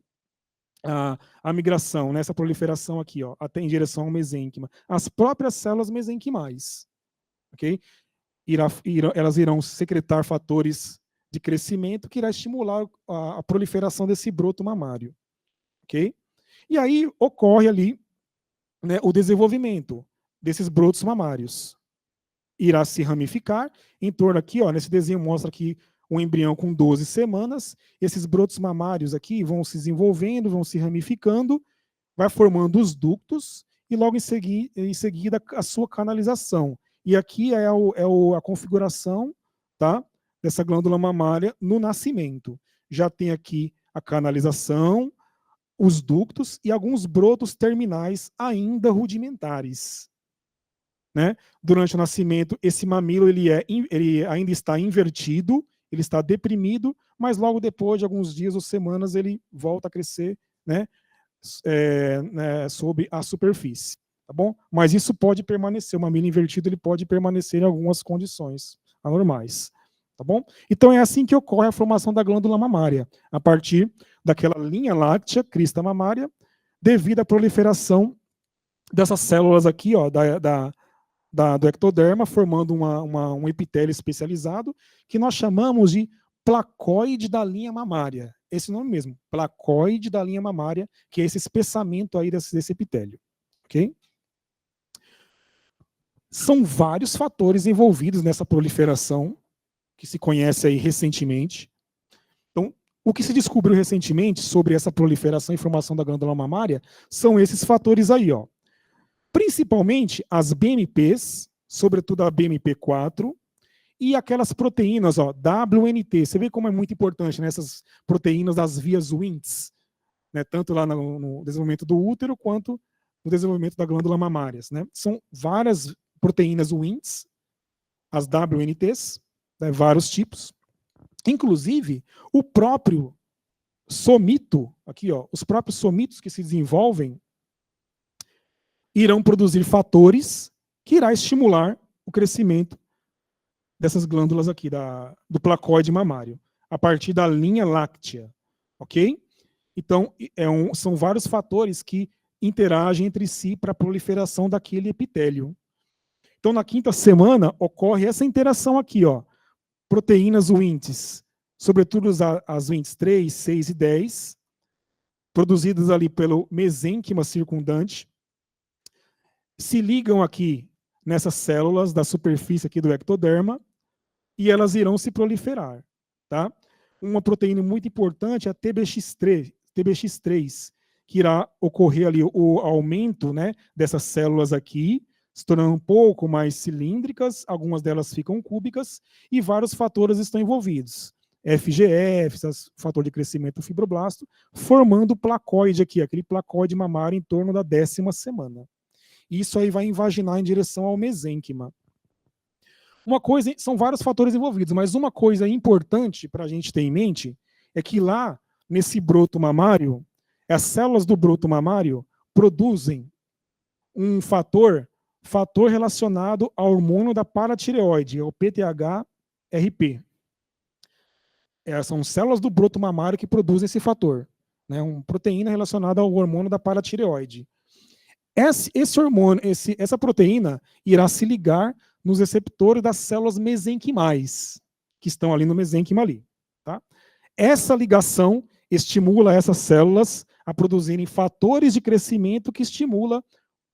A migração, né? Essa proliferação aqui, ó, até em direção ao mesênquima. As próprias células mesenquimais. Ok? Elas irão secretar fatores de crescimento que irá estimular a proliferação desse broto mamário. Ok? E aí ocorre ali, né, o desenvolvimento desses brotos mamários. Irá se ramificar em torno aqui, ó, nesse desenho mostra aqui um embrião com 12 semanas, esses brotos mamários aqui vão se desenvolvendo, vão se ramificando, vai formando os ductos e logo em seguida a sua canalização. E aqui é a configuração, tá, dessa glândula mamária no nascimento. Já tem aqui a canalização, os ductos e alguns brotos terminais ainda rudimentares. Né? Durante o nascimento, esse mamilo ele ainda está invertido, ele está deprimido, mas logo depois de alguns dias ou semanas ele volta a crescer, né, sob a superfície, tá bom? Mas isso pode permanecer, o mamilo invertido ele pode permanecer em algumas condições anormais, tá bom? Então é assim que ocorre a formação da glândula mamária, a partir daquela linha láctea, crista mamária, devido à proliferação dessas células aqui, ó, do ectoderma, formando um epitélio especializado, que nós chamamos de placoide da linha mamária. Esse nome mesmo, placoide da linha mamária, que é esse espessamento aí desse epitélio. Ok? São vários fatores envolvidos nessa proliferação, que se conhece aí recentemente. Então, o que se descobriu recentemente sobre essa proliferação e formação da glândula mamária são esses fatores aí, ó. Principalmente as BMPs, sobretudo a BMP4, e aquelas proteínas, ó, WNT. Você vê como é muito importante, né, essas proteínas das vias Wnt, né, tanto lá no desenvolvimento do útero quanto no desenvolvimento da glândula mamária. Né? São várias proteínas Wnt, as WNTs, né, vários tipos. Inclusive, o próprio somito, aqui, ó, os próprios somitos que se desenvolvem irão produzir fatores que irá estimular o crescimento dessas glândulas aqui, do placoide mamário, a partir da linha láctea, ok? Então, são vários fatores que interagem entre si para a proliferação daquele epitélio. Então, na 5ª semana, ocorre essa interação aqui, ó, proteínas Wnt, sobretudo as Wnt 3, 6 e 10, produzidas ali pelo mesênquima circundante, se ligam aqui nessas células da superfície aqui do ectoderma e elas irão se proliferar, tá? Uma proteína muito importante é a TBX3, que irá ocorrer ali o aumento, né, dessas células aqui, se tornando um pouco mais cilíndricas, algumas delas ficam cúbicas e vários fatores estão envolvidos. FGF, fator de crescimento do fibroblasto, formando o placoide aqui, aquele placoide mamário em torno da 10ª semana. Isso aí vai invaginar em direção ao mesênquima. Uma coisa, são vários fatores envolvidos, mas uma coisa importante para a gente ter em mente é que lá, nesse broto mamário, as células do broto mamário produzem um fator relacionado ao hormônio da paratireoide, o PTH-RP. São células do broto mamário que produzem esse fator, né, uma proteína relacionada ao hormônio da paratireoide. Esse hormônio, essa proteína irá se ligar nos receptores das células mesenquimais, que estão ali no mesênquima ali. Tá? Essa ligação estimula essas células a produzirem fatores de crescimento que estimula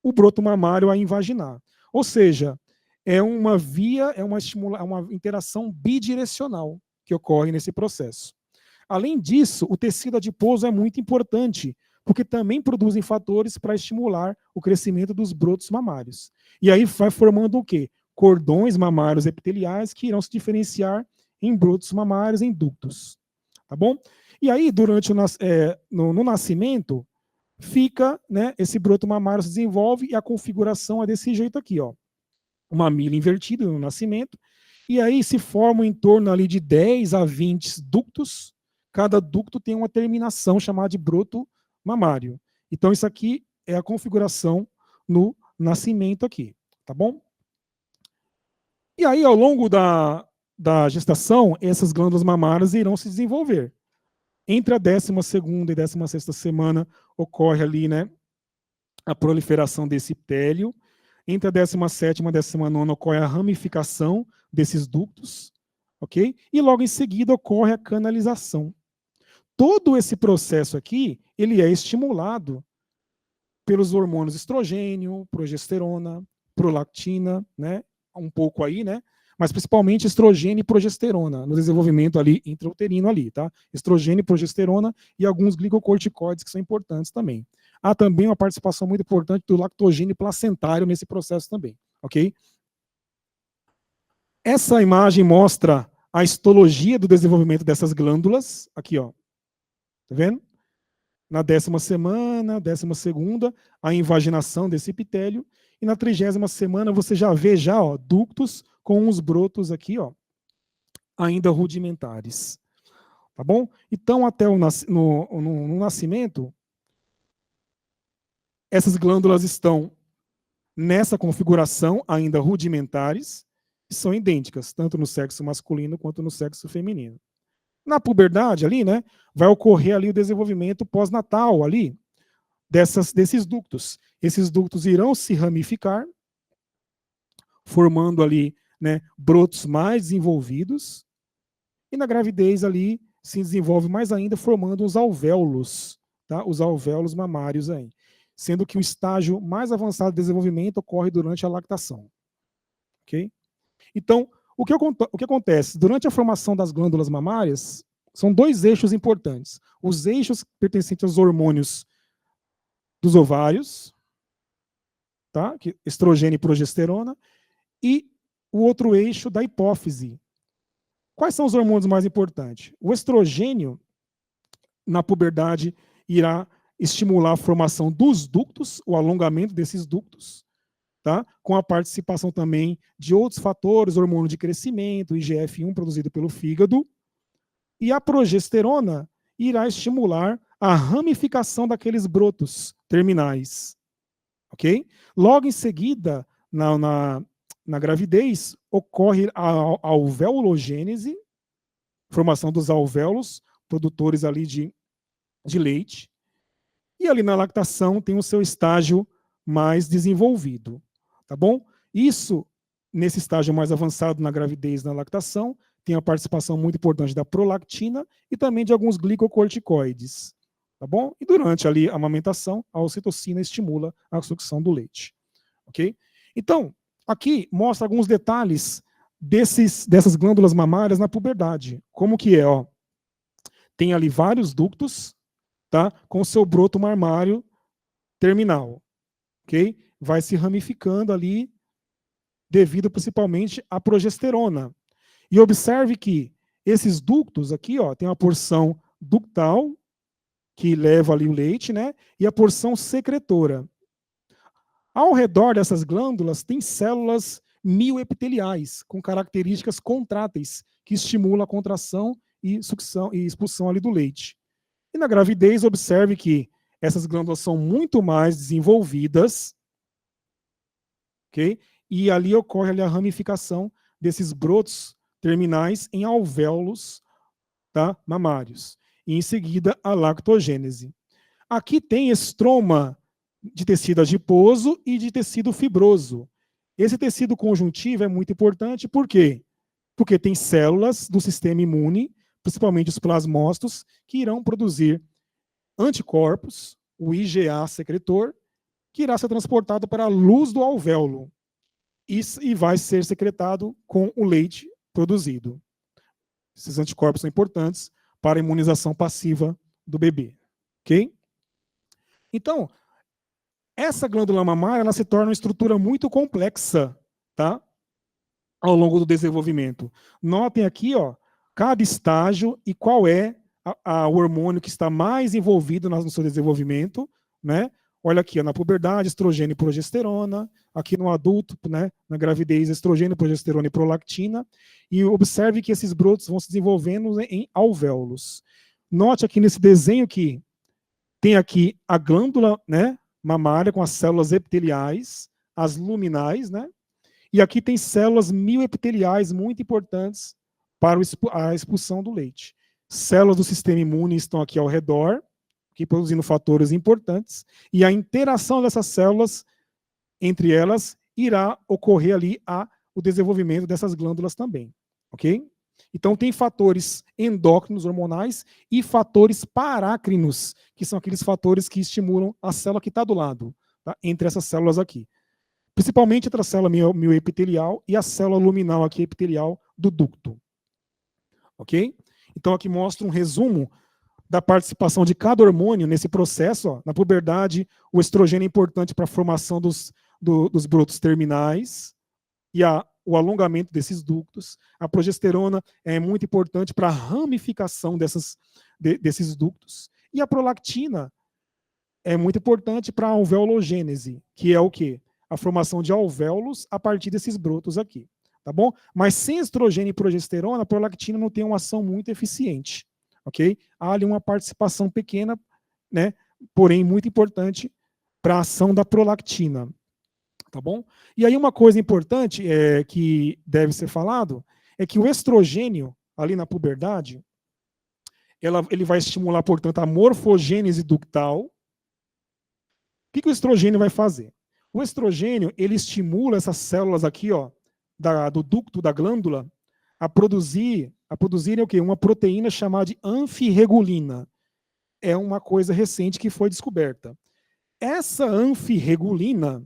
o broto mamário a invaginar. Ou seja, é uma interação bidirecional que ocorre nesse processo. Além disso, o tecido adiposo é muito importante, porque também produzem fatores para estimular o crescimento dos brotos mamários. E aí vai formando o quê? Cordões mamários epiteliais que irão se diferenciar em brotos mamários, em ductos. Tá bom? E aí, durante no nascimento, fica, né, esse broto mamário se desenvolve e a configuração é desse jeito aqui, ó. O mamilo invertido no nascimento, e aí se forma em torno ali de 10 a 20 ductos. Cada ducto tem uma terminação chamada de broto mamário. Então, isso aqui é a configuração no nascimento aqui, tá bom? E aí, ao longo da gestação, essas glândulas mamárias irão se desenvolver. Entre a 12ª e 16ª semana ocorre ali, né, a proliferação desse epitélio. Entre a 17ª e a 19ª ocorre a ramificação desses ductos, ok? E logo em seguida ocorre a canalização. Todo esse processo aqui, ele é estimulado pelos hormônios estrogênio, progesterona, prolactina, né? Um pouco aí, né? Mas principalmente estrogênio e progesterona, no desenvolvimento ali intrauterino ali, tá? Estrogênio e progesterona e alguns glicocorticoides que são importantes também. Há também uma participação muito importante do lactogênio placentário nesse processo também, ok? Essa imagem mostra a histologia do desenvolvimento dessas glândulas, aqui, ó. Tá vendo? Na 10ª semana, 12ª, a invaginação desse epitélio, e na 30ª semana você já vê ó, ductos com uns brotos aqui, ó, ainda rudimentares. Tá bom? Então, até no nascimento, essas glândulas estão nessa configuração, ainda rudimentares, e são idênticas, tanto no sexo masculino quanto no sexo feminino. Na puberdade, ali, né, vai ocorrer ali o desenvolvimento pós-natal ali, desses ductos. Esses ductos irão se ramificar, formando ali, né, brotos mais desenvolvidos, e na gravidez ali se desenvolve mais ainda, formando os alvéolos, tá? Os alvéolos mamários aí. Sendo que o estágio mais avançado de desenvolvimento ocorre durante a lactação. Ok? Então, o que acontece? Durante a formação das glândulas mamárias, são dois eixos importantes. Os eixos pertencentes aos hormônios dos ovários, tá? Estrogênio e progesterona, e o outro eixo da hipófise. Quais são os hormônios mais importantes? O estrogênio, na puberdade, irá estimular a formação dos ductos, o alongamento desses ductos, tá? Com a participação também de outros fatores, hormônio de crescimento, IGF-1 produzido pelo fígado, e a progesterona irá estimular a ramificação daqueles brotos terminais, ok? Logo em seguida, na gravidez, ocorre a alveologênese, formação dos alvéolos, produtores ali de leite, e ali na lactação tem o seu estágio mais desenvolvido, tá bom? Isso, nesse estágio mais avançado na gravidez, na lactação, tem a participação muito importante da prolactina e também de alguns glicocorticoides, tá bom? E durante ali a amamentação, a ocitocina estimula a sucção do leite, ok? Então, aqui mostra alguns detalhes dessas glândulas mamárias na puberdade. Como que é, ó? Tem ali vários ductos, tá? Com o seu broto mamário terminal, ok? Vai se ramificando ali devido principalmente à progesterona. E observe que esses ductos aqui, ó, tem uma porção ductal que leva ali o leite, né? E a porção secretora. Ao redor dessas glândulas tem células mioepiteliais com características contráteis que estimulam a contração e sucção e expulsão ali do leite. E na gravidez, observe que essas glândulas são muito mais desenvolvidas, ok? E ali ocorre ali a ramificação desses brotos terminais em alvéolos, tá? Mamários. E em seguida, a lactogênese. Aqui tem estroma de tecido adiposo e de tecido fibroso. Esse tecido conjuntivo é muito importante, por quê? Porque tem células do sistema imune, principalmente os plasmócitos, que irão produzir anticorpos, o IgA secretor, que irá ser transportado para a luz do alvéolo e vai ser secretado com o leite produzido. Esses anticorpos são importantes para a imunização passiva do bebê, ok? Então, essa glândula mamária ela se torna uma estrutura muito complexa, tá? Ao longo do desenvolvimento. Notem aqui, ó, cada estágio e qual é o hormônio que está mais envolvido no seu desenvolvimento, né? Olha aqui, na puberdade, estrogênio e progesterona, aqui no adulto, né, na gravidez, estrogênio, progesterona e prolactina, e observe que esses brotos vão se desenvolvendo em alvéolos. Note aqui nesse desenho que tem aqui a glândula, né, mamária com as células epiteliais, as luminais, né, e aqui tem células mioepiteliais muito importantes para a expulsão do leite. Células do sistema imune estão aqui ao redor, que produzindo fatores importantes, e a interação dessas células, entre elas, irá ocorrer ali o desenvolvimento dessas glândulas também, ok? Então, tem fatores endócrinos, hormonais, e fatores parácrinos, que são aqueles fatores que estimulam a célula que está do lado, tá? Entre essas células aqui. Principalmente entre a célula mioepitelial e a célula luminal aqui epitelial do ducto. Ok? Então, aqui mostra um resumo da participação de cada hormônio nesse processo. Ó. Na puberdade, o estrogênio é importante para a formação dos brotos terminais e o alongamento desses ductos. A progesterona é muito importante para a ramificação desses ductos. E a prolactina é muito importante para a alveologênese, que é o quê? A formação de alvéolos a partir desses brotos aqui. Tá bom? Mas sem estrogênio e progesterona, a prolactina não tem uma ação muito eficiente. Ok? Há ali uma participação pequena, né, porém muito importante para a ação da prolactina. Tá bom? E aí uma coisa importante que deve ser falado é que o estrogênio, ali na puberdade, ele vai estimular, portanto, a morfogênese ductal. O que o estrogênio vai fazer? O estrogênio, ele estimula essas células aqui, ó, do ducto da glândula, a produzirem o quê? Uma proteína chamada de anfirregulina. É uma coisa recente que foi descoberta. Essa anfirregulina,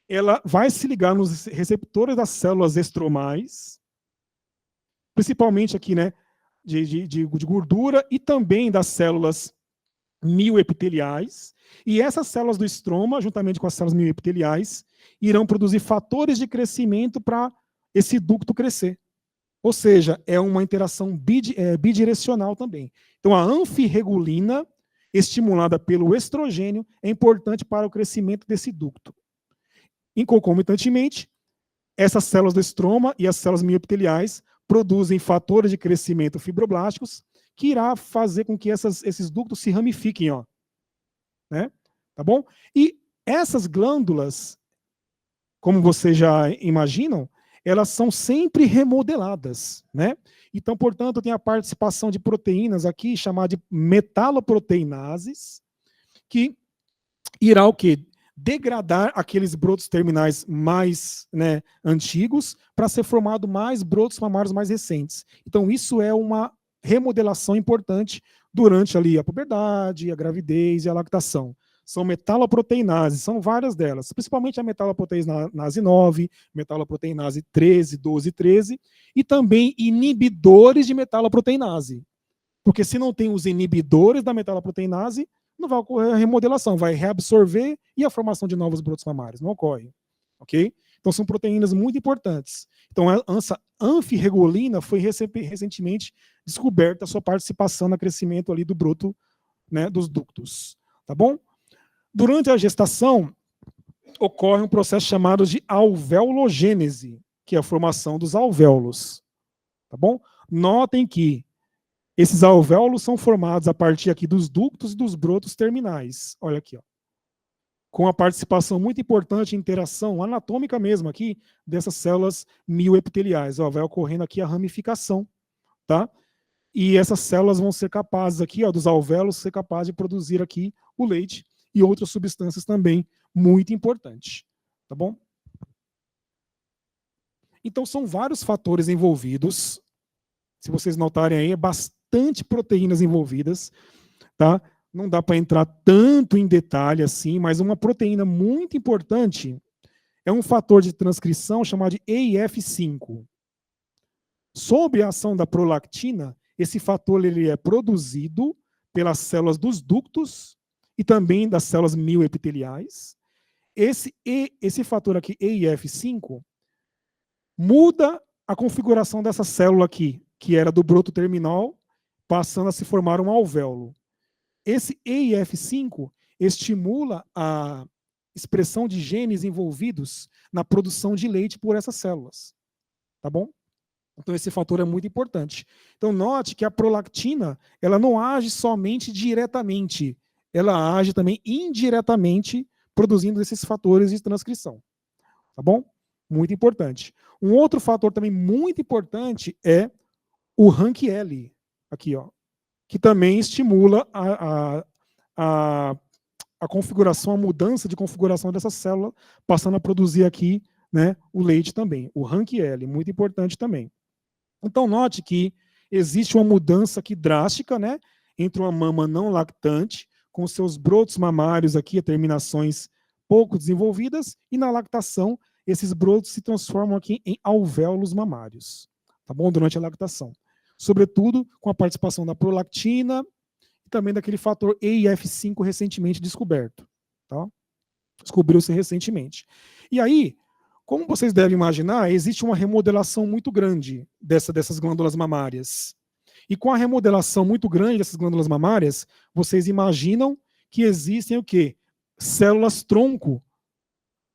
ela vai se ligar nos receptores das células estromais, principalmente aqui, né, de gordura, e também das células mioepiteliais, e essas células do estroma, juntamente com as células mioepiteliais, irão produzir fatores de crescimento para esse ducto crescer. Ou seja, é uma interação bidirecional também. Então, a anfirregulina, estimulada pelo estrogênio, é importante para o crescimento desse ducto. Concomitantemente, essas células do estroma e as células mioepiteliais produzem fatores de crescimento fibroblásticos, que irá fazer com que esses ductos se ramifiquem, ó. Né? Tá bom? E essas glândulas, como vocês já imaginam, elas são sempre remodeladas, né? Então, portanto, tem a participação de proteínas aqui, chamada de metaloproteinases, que irá o quê? Degradar aqueles brotos terminais mais, né, antigos para ser formado mais brotos mamários mais recentes. Então, isso é uma remodelação importante durante ali a puberdade, a gravidez e a lactação. São metaloproteinases, são várias delas, principalmente a metaloproteinase 9, metaloproteinase 13, 12 e 13, e também inibidores de metaloproteinase. Porque se não tem os inibidores da metaloproteinase, não vai ocorrer a remodelação, vai reabsorver e a formação de novos brotos mamários, não ocorre. Ok? Então são proteínas muito importantes. Então essa anfirregulina foi recentemente descoberta a sua participação no crescimento ali do broto, né, dos ductos. Tá bom? Durante a gestação, ocorre um processo chamado de alveologênese, que é a formação dos alvéolos. Tá bom? Notem que esses alvéolos são formados a partir aqui dos ductos e dos brotos terminais. Olha aqui, ó. Com a participação muito importante, interação anatômica mesmo aqui, dessas células mioepiteliais. Ó, vai ocorrendo aqui a ramificação, tá? E essas células vão ser capazes aqui, ó, dos alvéolos, ser capazes de produzir aqui o leite e outras substâncias também muito importantes. Tá bom? Então, são vários fatores envolvidos. Se vocês notarem aí, é bastante proteínas envolvidas, tá? Não dá para entrar tanto em detalhe assim, mas uma proteína muito importante é um fator de transcrição chamado de EIF5. Sob a ação da prolactina, esse fator ele é produzido pelas células dos ductos e também das células mioepiteliais. Esse fator aqui, EIF5, muda a configuração dessa célula aqui, que era do broto terminal, passando a se formar um alvéolo. Esse EIF5 estimula a expressão de genes envolvidos na produção de leite por essas células. Tá bom? Então, esse fator é muito importante. Então, note que a prolactina, ela não age somente diretamente, ela age também indiretamente, produzindo esses fatores de transcrição. Tá bom? Muito importante. Um outro fator também muito importante é o RANKL, aqui, ó, que também estimula a configuração, a mudança de configuração dessa célula, passando a produzir aqui, né, o leite também. O RANKL, muito importante também. Então, note que existe uma mudança aqui drástica, né, entre uma mama não lactante, com seus brotos mamários aqui, terminações pouco desenvolvidas, e na lactação, esses brotos se transformam aqui em alvéolos mamários, tá bom? Durante a lactação. Sobretudo com a participação da prolactina e também daquele fator EIF5 recentemente descoberto, tá? Descobriu-se recentemente. E aí, como vocês devem imaginar, existe uma remodelação muito grande dessas glândulas mamárias. E com a remodelação muito grande dessas glândulas mamárias, vocês imaginam que existem o quê? Células-tronco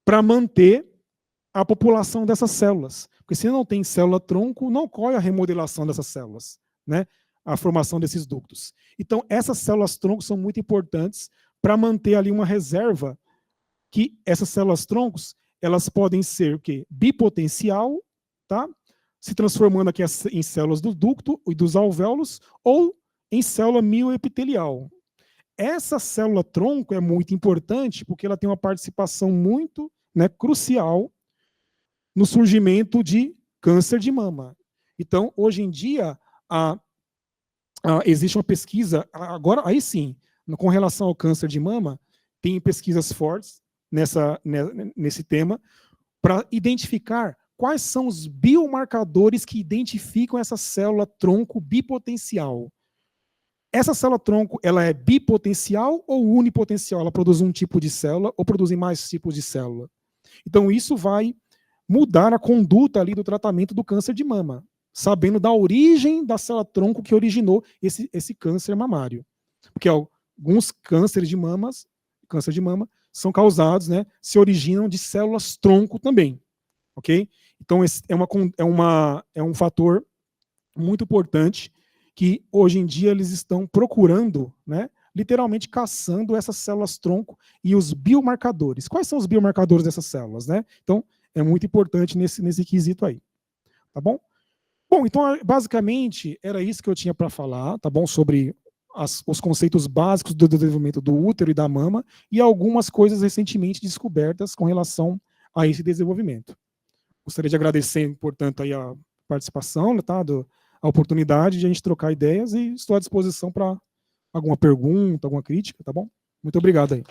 para manter a população dessas células. Porque se não tem célula-tronco, não ocorre a remodelação dessas células, né? A formação desses ductos. Então, essas células-tronco são muito importantes para manter ali uma reserva que essas células-troncos, elas podem ser o quê? Bipotencial, tá? Se transformando aqui em células do ducto e dos alvéolos, ou em célula mioepitelial. Essa célula-tronco é muito importante porque ela tem uma participação muito, né, crucial no surgimento de câncer de mama. Então, hoje em dia, existe uma pesquisa, agora, aí sim, com relação ao câncer de mama, tem pesquisas fortes nesse tema, para identificar quais são os biomarcadores que identificam essa célula-tronco bipotencial. Essa célula-tronco, ela é bipotencial ou unipotencial? Ela produz um tipo de célula ou produzem mais tipos de célula? Então, isso vai mudar a conduta ali do tratamento do câncer de mama, sabendo da origem da célula-tronco que originou esse câncer mamário. Porque alguns cânceres de mama são causados, né, se originam de células-tronco também, ok? Então, esse é um fator muito importante que, hoje em dia, eles estão procurando, né, literalmente caçando essas células-tronco e os biomarcadores. Quais são os biomarcadores dessas células, né? Então, é muito importante nesse quesito aí, tá bom? Bom, então, basicamente, era isso que eu tinha para falar, tá bom? Sobre os conceitos básicos do desenvolvimento do útero e da mama e algumas coisas recentemente descobertas com relação a esse desenvolvimento. Gostaria de agradecer, portanto, aí a participação, tá? A oportunidade de a gente trocar ideias e estou à disposição para alguma pergunta, alguma crítica, tá bom? Muito obrigado aí.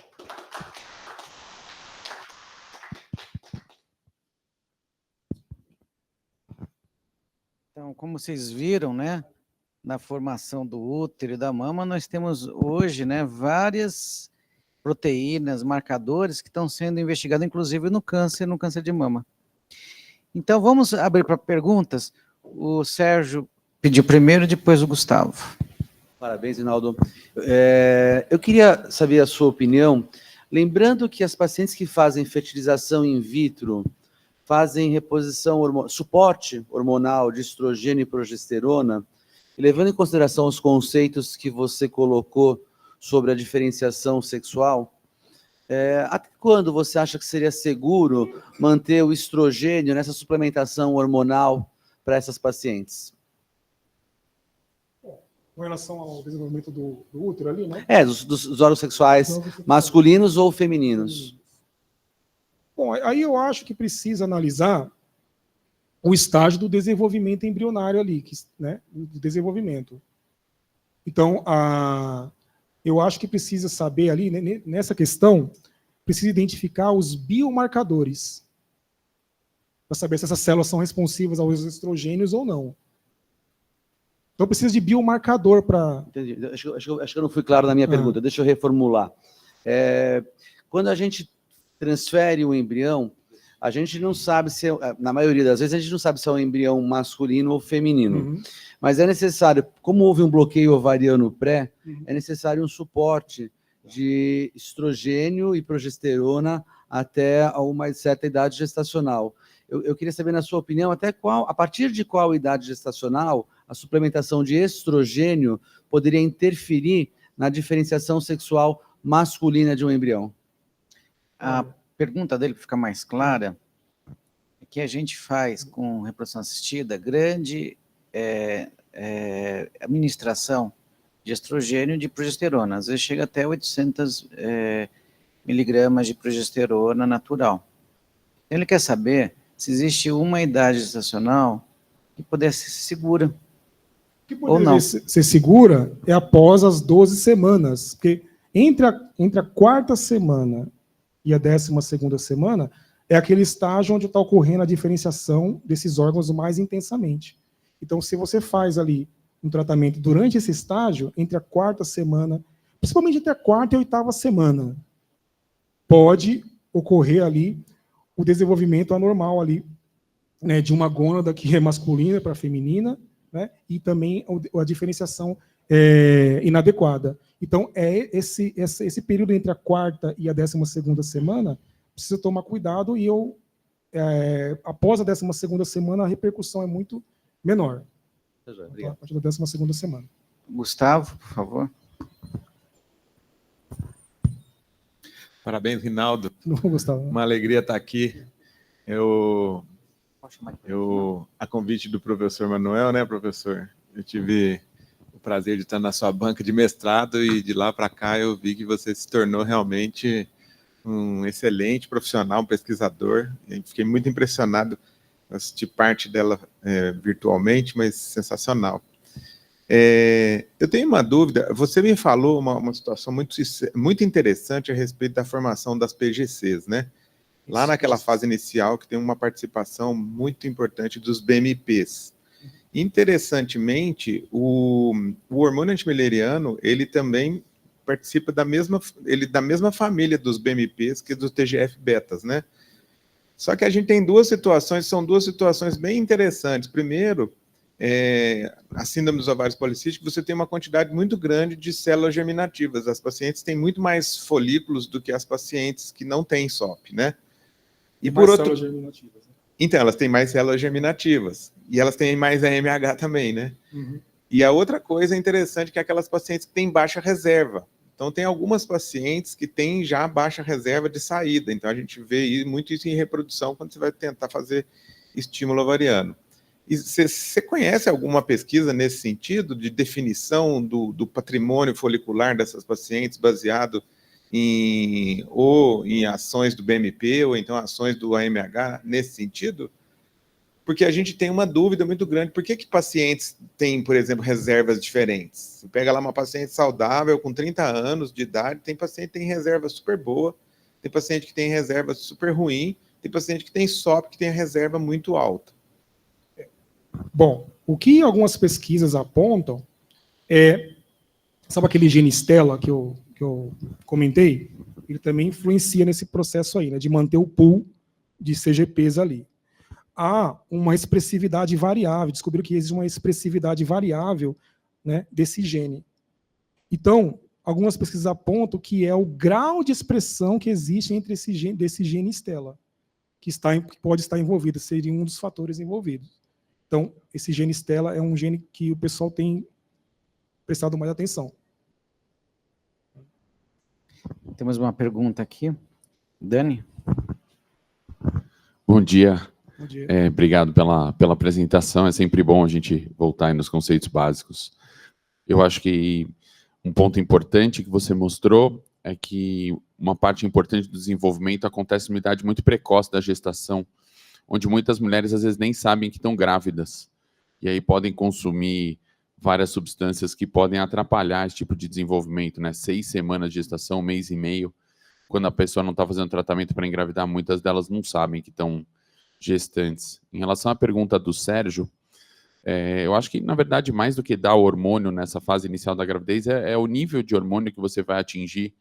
Então, como vocês viram, né, na formação do útero e da mama, nós temos hoje, né, várias proteínas, marcadores que estão sendo investigados, inclusive no câncer de mama. Então, vamos abrir para perguntas. O Sérgio pediu primeiro, depois o Gustavo. Parabéns, Rinaldo. Eu queria saber a sua opinião, lembrando que as pacientes que fazem fertilização in vitro fazem reposição, suporte hormonal de estrogênio e progesterona, e levando em consideração os conceitos que você colocou sobre a diferenciação sexual, até quando você acha que seria seguro manter o estrogênio nessa suplementação hormonal para essas pacientes? Com relação ao desenvolvimento do útero ali, né? Dos órgãos sexuais masculinos ou femininos. Bom, aí eu acho que precisa analisar o estágio do desenvolvimento embrionário ali, né? Do desenvolvimento. Então, eu acho que precisa saber ali, nessa questão, precisa identificar os biomarcadores para saber se essas células são responsivas aos estrogênios ou não. Então, precisa de biomarcador para... Entendi. Acho que eu não fui claro na minha pergunta. Deixa eu reformular. Quando a gente transfere o embrião, a gente não sabe se, na maioria das vezes, a gente não sabe se é um embrião masculino ou feminino. Uhum. Mas é necessário, como houve um bloqueio ovariano pré, é necessário um suporte de estrogênio e progesterona até uma certa idade gestacional. Eu queria saber, na sua opinião, a partir de qual idade gestacional a suplementação de estrogênio poderia interferir na diferenciação sexual masculina de um embrião? A pergunta dele, para ficar mais clara, é que a gente faz com reprodução assistida grande administração de estrogênio e de progesterona. Às vezes chega até 800 miligramas de progesterona natural. Ele quer saber se existe uma idade gestacional que pudesse ser segura. Que ou não. ser segura é após as 12 semanas, porque entre a quarta semana e a 12ª semana é aquele estágio onde está ocorrendo a diferenciação desses órgãos mais intensamente. Então, se você faz ali um tratamento durante esse estágio, entre a quarta semana, principalmente entre a quarta e a 8ª semana, pode ocorrer ali o desenvolvimento anormal ali, né, de uma gônada que é masculina para feminina, né, e também a diferenciação inadequada. Então, esse período entre a quarta e a 12ª semana, precisa tomar cuidado e após a 12ª semana, a repercussão é muito menor. Obrigado. A partir da 12ª semana. Gustavo, por favor. Parabéns, Rinaldo. Não, Gustavo. Uma alegria estar aqui. A convite do professor Manuel, né, professor? Eu tive o prazer de estar na sua banca de mestrado e de lá para cá eu vi que você se tornou realmente um excelente profissional, um pesquisador. E fiquei muito impressionado. Assisti parte dela virtualmente, mas sensacional. Eu tenho uma dúvida. Você me falou uma situação muito interessante a respeito da formação das PGCs, né? Lá naquela fase inicial, que tem uma participação muito importante dos BMPs. Interessantemente, o hormônio antimileriano, ele também participa da mesma família dos BMPs que dos TGF-betas, né? Só que a gente tem são duas situações bem interessantes. Primeiro, a síndrome dos ovários policísticos, você tem uma quantidade muito grande de células germinativas. As pacientes têm muito mais folículos do que as pacientes que não têm SOP, né? E por outro... células germinativas, né? Então, elas têm mais células germinativas. E elas têm mais AMH também, né? Uhum. E a outra coisa interessante que é aquelas pacientes que têm baixa reserva. Então, tem algumas pacientes que têm já baixa reserva de saída. Então, a gente vê muito isso em reprodução quando você vai tentar fazer estímulo ovariano. E você conhece alguma pesquisa nesse sentido, de definição do patrimônio folicular dessas pacientes, baseado em ações do BMP, ou então ações do AMH, nesse sentido? Porque a gente tem uma dúvida muito grande. Por que pacientes têm, por exemplo, reservas diferentes? Você pega lá uma paciente saudável, com 30 anos de idade, tem paciente que tem reserva super boa, tem paciente que tem reserva super ruim, tem paciente que tem SOP, que tem a reserva muito alta. Bom, o que algumas pesquisas apontam sabe aquele gene Stella que eu comentei? Ele também influencia nesse processo aí, né, de manter o pool de CGPs ali. Há uma expressividade variável, descobriram que existe uma expressividade variável, né, desse gene. Então, algumas pesquisas apontam que é o grau de expressão que existe entre desse gene Stella, que pode estar envolvido, seria um dos fatores envolvidos. Então, esse gene Stella é um gene que o pessoal tem prestado mais atenção. Temos uma pergunta aqui. Dani? Bom dia. Bom dia. Obrigado pela apresentação. É sempre bom a gente voltar nos conceitos básicos. Eu acho que um ponto importante que você mostrou é que uma parte importante do desenvolvimento acontece numa idade muito precoce da gestação, onde muitas mulheres às vezes nem sabem que estão grávidas. E aí podem consumir várias substâncias que podem atrapalhar esse tipo de desenvolvimento, né? 6 semanas de gestação, 1 mês e meio. Quando a pessoa não está fazendo tratamento para engravidar, muitas delas não sabem que estão gestantes. Em relação à pergunta do Sérgio, eu acho que, na verdade, mais do que dar hormônio nessa fase inicial da gravidez, é o nível de hormônio que você vai atingir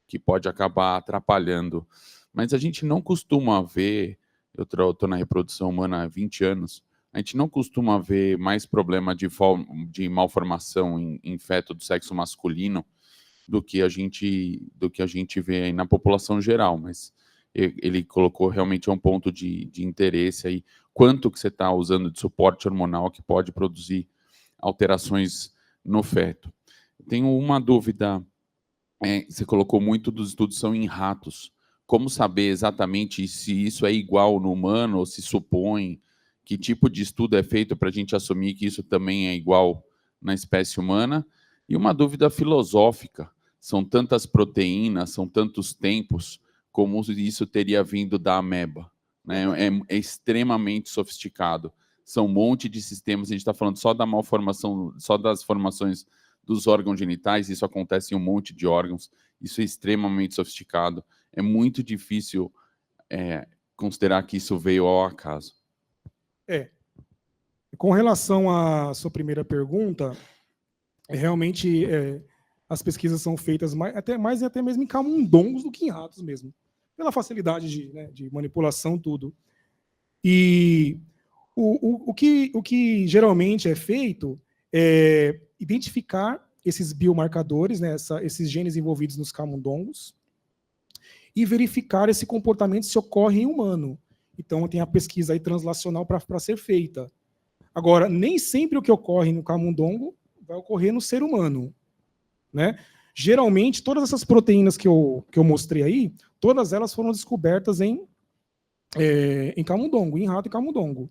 que pode acabar atrapalhando. Mas a gente não costuma ver eu estou na reprodução humana há 20 anos, a gente não costuma ver mais problema de malformação em feto do sexo masculino do que a gente vê aí na população geral, mas ele colocou realmente um ponto de interesse aí, quanto que você está usando de suporte hormonal que pode produzir alterações no feto. Tenho uma dúvida, você colocou muito dos estudos são em ratos, como saber exatamente se isso é igual no humano ou se supõe, que tipo de estudo é feito para a gente assumir que isso também é igual na espécie humana? E uma dúvida filosófica, são tantas proteínas, são tantos tempos, como isso teria vindo da ameba, né? É extremamente sofisticado. São um monte de sistemas, a gente está falando só da malformação, só das formações dos órgãos genitais, isso acontece em um monte de órgãos, isso é extremamente sofisticado. É muito difícil considerar que isso veio ao acaso. Com relação à sua primeira pergunta, realmente as pesquisas são feitas até mesmo em camundongos do que em ratos mesmo, pela facilidade de manipulação, tudo. E o que geralmente é feito é identificar esses biomarcadores, né, esses genes envolvidos nos camundongos, e verificar esse comportamento se ocorre em humano. Então, tem a pesquisa aí translacional para ser feita. Agora, nem sempre o que ocorre no camundongo vai ocorrer no ser humano, né? Geralmente, todas essas proteínas que eu mostrei aí, todas elas foram descobertas em camundongo, em rato e camundongo.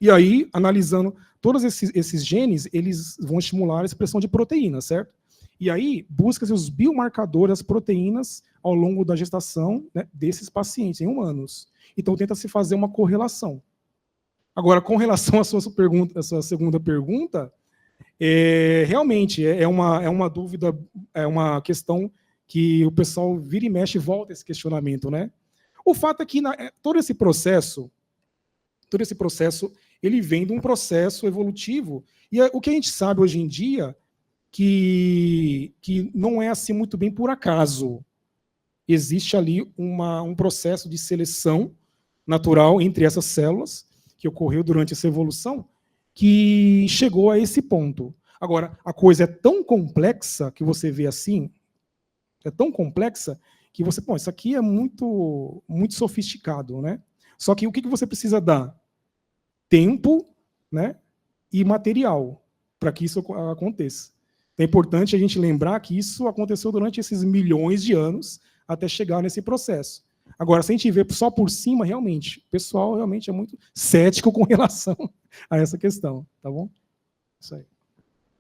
E aí, analisando todos esses genes, eles vão estimular a expressão de proteínas, certo? E aí, busca-se os biomarcadores das proteínas ao longo da gestação, né, desses pacientes, em humanos. Então, tenta-se fazer uma correlação. Agora, com relação à sua segunda pergunta, realmente é uma dúvida, é uma questão que o pessoal vira e mexe e volta esse questionamento, né? O fato é que todo esse processo, ele vem de um processo evolutivo, e o que a gente sabe hoje em dia que não é assim muito bem por acaso. Existe ali um processo de seleção natural entre essas células, que ocorreu durante essa evolução, que chegou a esse ponto. Agora, a coisa é tão complexa que você vê assim, é tão complexa que você, isso aqui é muito, muito sofisticado, né? Só que o que você precisa dar? Tempo, né, e material para que isso aconteça. É importante a gente lembrar que isso aconteceu durante esses milhões de anos até chegar nesse processo. Agora, se a gente vê só por cima, realmente, o pessoal realmente é muito cético com relação a essa questão, tá bom? Isso aí.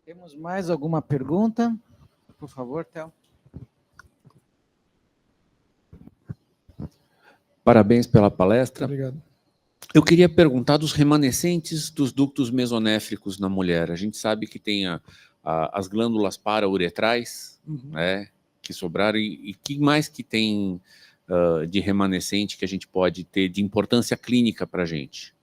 Temos mais alguma pergunta? Por favor, Théo. Parabéns pela palestra. Obrigado. Eu queria perguntar dos remanescentes dos ductos mesonéfricos na mulher. A gente sabe que tem as glândulas parauretrais, né, que sobraram, e que mais que tem de remanescente que a gente pode ter de importância clínica para a gente?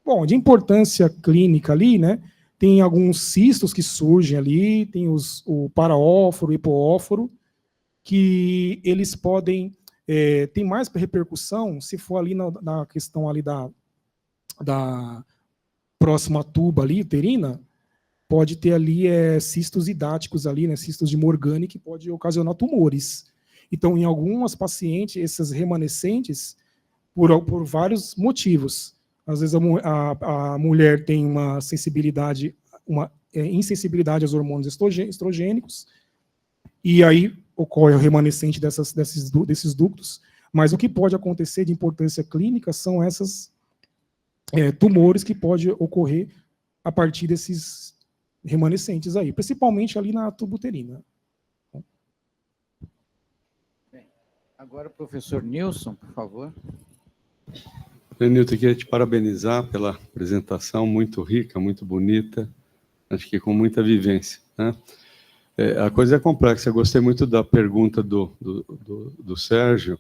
Bom, de importância clínica ali, né, tem alguns cistos que surgem ali, tem o paraóforo, hipoóforo, que eles podem ter mais repercussão se for ali na questão ali da próxima tuba ali, uterina, pode ter ali cistos idáticos ali, né, cistos de Morgani, que pode ocasionar tumores. Então, em algumas pacientes, esses remanescentes, por vários motivos. Às vezes a mulher tem uma sensibilidade, uma insensibilidade aos hormônios estrogênicos, e aí ocorre o remanescente desses ductos, mas o que pode acontecer de importância clínica são esses tumores que pode ocorrer a partir desses remanescentes aí, principalmente ali na tuba uterina. Bem, agora o professor Nilson, por favor. Nilton, eu queria te parabenizar pela apresentação muito rica, muito bonita, acho que com muita vivência, né? A coisa é complexa, eu gostei muito da pergunta do Sérgio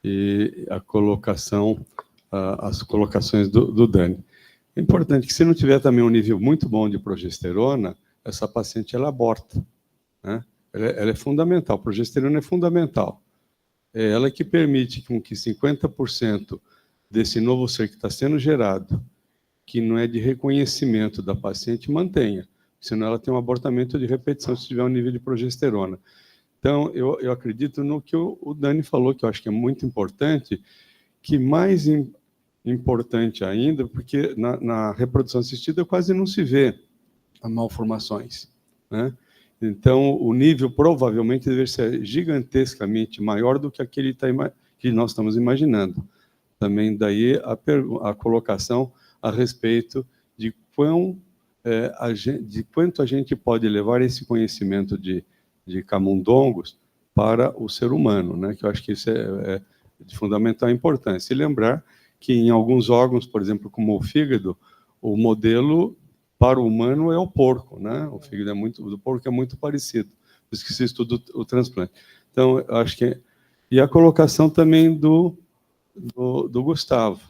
e a colocação, as colocações do Dani. É importante que, se não tiver também um nível muito bom de progesterona, essa paciente ela aborta, né? Ela é fundamental, a progesterona é fundamental. É ela que permite com que 50% desse novo ser que está sendo gerado, que não é de reconhecimento da paciente, mantenha. Senão ela tem um abortamento de repetição se tiver um nível de progesterona. Então, eu acredito no que o Dani falou, que eu acho que é muito importante, que mais importante ainda, porque na reprodução assistida quase não se vê malformações, né? Então, o nível provavelmente deve ser gigantescamente maior do que aquele que nós estamos imaginando. Também daí a colocação a respeito de quanto a gente pode levar esse conhecimento de camundongos para o ser humano, né? Que eu acho que isso é de fundamental importância. E lembrar que em alguns órgãos, por exemplo, como o fígado, o modelo para o humano é o porco, né? O fígado do porco é muito parecido, por isso que se estuda o transplante. Então, eu acho que e a colocação também do Gustavo,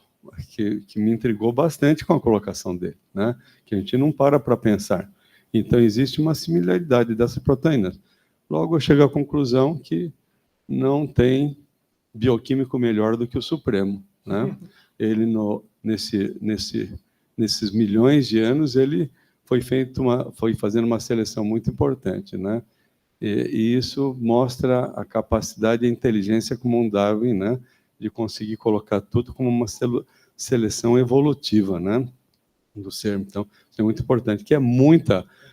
que me intrigou bastante com a colocação dele, né? Que a gente não para pensar. Então, existe uma similaridade dessas proteínas. Logo, eu chego à conclusão que não tem bioquímico melhor do que o Supremo, né? Ele, nesses milhões de anos, ele foi fazendo uma seleção muito importante, né? E isso mostra a capacidade e a inteligência como um Darwin, né? De conseguir colocar tudo como uma seleção evolutiva, né? Do ser. Então, isso é muito importante, que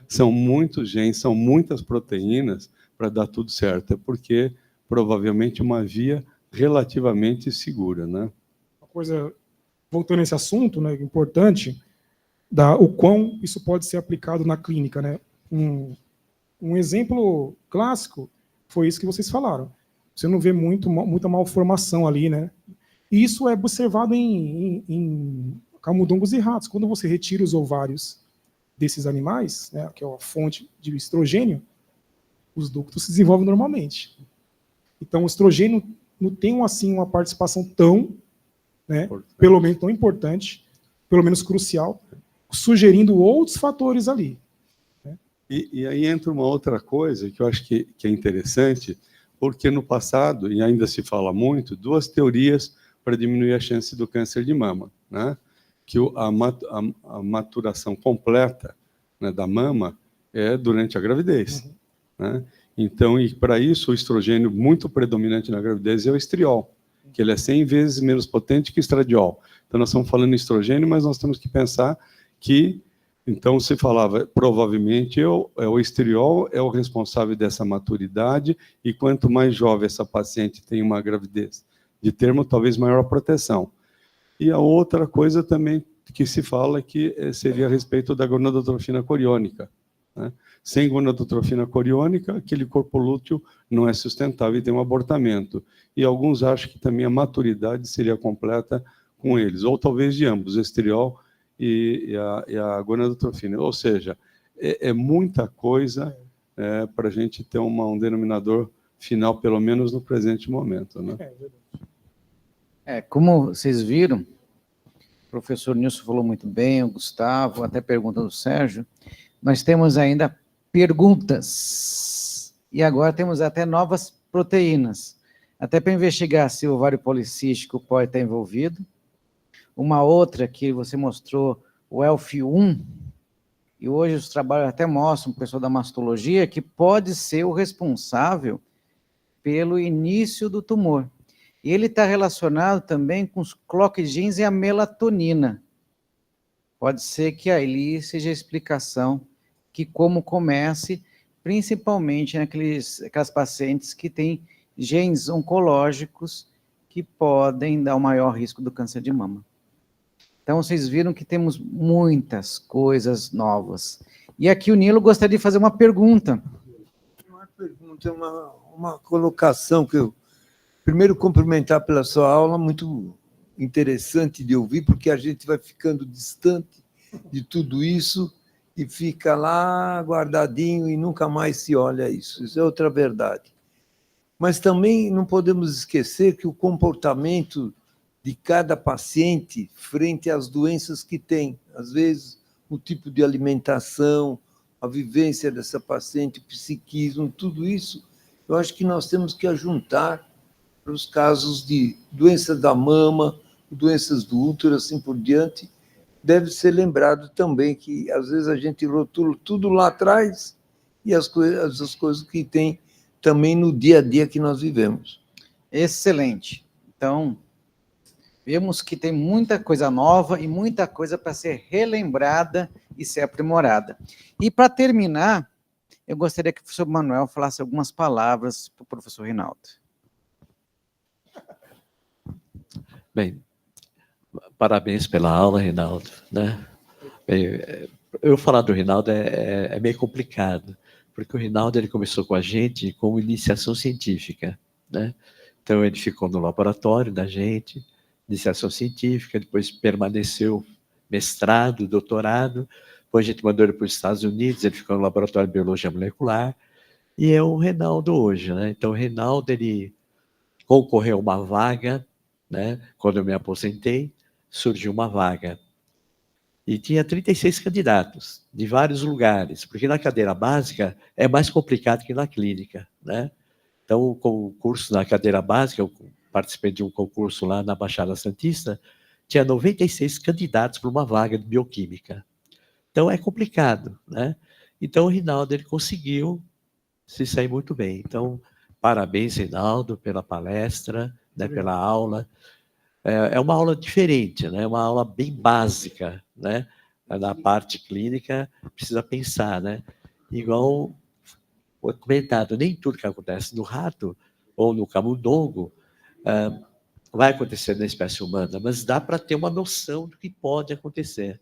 são muitos genes, são muitas proteínas para dar tudo certo, porque provavelmente uma via relativamente segura, né? Uma coisa, voltando a esse assunto, né, importante, o quão isso pode ser aplicado na clínica, né? Um exemplo clássico foi isso que vocês falaram. Você não vê muita malformação ali, né? E isso é observado em camundongos e ratos. Quando você retira os ovários desses animais, né, que é a fonte de estrogênio, os ductos se desenvolvem normalmente. Então, o estrogênio não tem assim uma participação tão, né, pelo menos tão importante, pelo menos crucial, sugerindo outros fatores ali. Né? E aí entra uma outra coisa que eu acho que é interessante, porque no passado, e ainda se fala muito, duas teorias para diminuir a chance do câncer de mama, né? Que a maturação completa, né, da mama é durante a gravidez. Né? Então, e para isso, o estrogênio muito predominante na gravidez é o estriol, que ele é 100 vezes menos potente que o estradiol. Então, nós estamos falando em estrogênio, mas nós temos que pensar que, então, se falava, provavelmente, o estriol é o responsável dessa maturidade, e quanto mais jovem essa paciente tem uma gravidez de termo, talvez maior a proteção. E a outra coisa também que se fala que seria a respeito da gonadotrofina coriônica, né? Sem gonadotrofina coriônica, aquele corpo lúteo não é sustentável e tem um abortamento. E alguns acham que também a maturidade seria completa com eles, ou talvez de ambos, o estriol e a gonadotrofina. Ou seja, é muita coisa para a gente ter um denominador final, pelo menos no presente momento, né? Como vocês viram, o professor Nilson falou muito bem, o Gustavo, até perguntando o Sérgio, nós temos ainda perguntas, e agora temos até novas proteínas, até para investigar se o ovário policístico pode estar envolvido. Uma outra que você mostrou, o ELF1, e hoje os trabalhos até mostram, o pessoal da mastologia, que pode ser o responsável pelo início do tumor. E ele está relacionado também com os clock genes e a melatonina. Pode ser que ali seja a explicação que como comece, principalmente aquelas pacientes que têm genes oncológicos que podem dar o maior risco do câncer de mama. Então, vocês viram que temos muitas coisas novas. E aqui o Nilo gostaria de fazer uma pergunta. Uma pergunta, uma colocação que eu... Primeiro, cumprimentar pela sua aula, muito interessante de ouvir, porque a gente vai ficando distante de tudo isso e fica lá guardadinho e nunca mais se olha isso. Isso é outra verdade. Mas também não podemos esquecer que o comportamento de cada paciente frente às doenças que tem, às vezes o tipo de alimentação, a vivência dessa paciente, o psiquismo, tudo isso, eu acho que nós temos que ajuntar para os casos de doença da mama, doenças do útero, assim por diante, deve ser lembrado também que, às vezes, a gente rotula tudo lá atrás e as coisas que tem também no dia a dia que nós vivemos. Excelente. Então, vemos que tem muita coisa nova e muita coisa para ser relembrada e ser aprimorada. E, para terminar, eu gostaria que o professor Manuel falasse algumas palavras para o professor Rinaldo. Bem, parabéns pela aula, Rinaldo, né? Bem, eu falar do Rinaldo é meio complicado, porque o Rinaldo ele começou com a gente como iniciação científica, né? Então ele ficou no laboratório da gente, iniciação científica, depois permaneceu mestrado, doutorado, depois a gente mandou ele para os Estados Unidos, ele ficou no laboratório de biologia molecular, e é o Rinaldo hoje, né? Então o Rinaldo ele concorreu a uma vaga, né? Quando eu me aposentei, surgiu uma vaga. E tinha 36 candidatos, de vários lugares, porque na cadeira básica é mais complicado que na clínica, né? Então, o concurso na cadeira básica, eu participei de um concurso lá na Baixada Santista, tinha 96 candidatos para uma vaga de bioquímica. Então, é complicado, né? Então, o Rinaldo, ele conseguiu se sair muito bem. Então, parabéns, Rinaldo, pela palestra, né, pela aula. É uma aula diferente, né? Uma aula bem básica, né? Na parte clínica, precisa pensar, né? Igual foi comentado, nem tudo que acontece no rato ou no camundongo vai acontecer na espécie humana, mas dá para ter uma noção do que pode acontecer,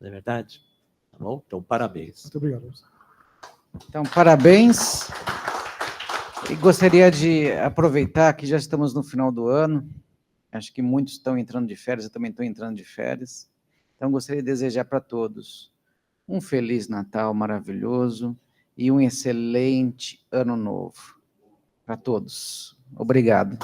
não é verdade? Tá bom? Então, parabéns. Muito obrigado. Então, parabéns. E gostaria de aproveitar que já estamos no final do ano. Acho que muitos estão entrando de férias, eu também estou entrando de férias. Então, gostaria de desejar para todos um Feliz Natal maravilhoso e um excelente Ano Novo. Para todos. Obrigado.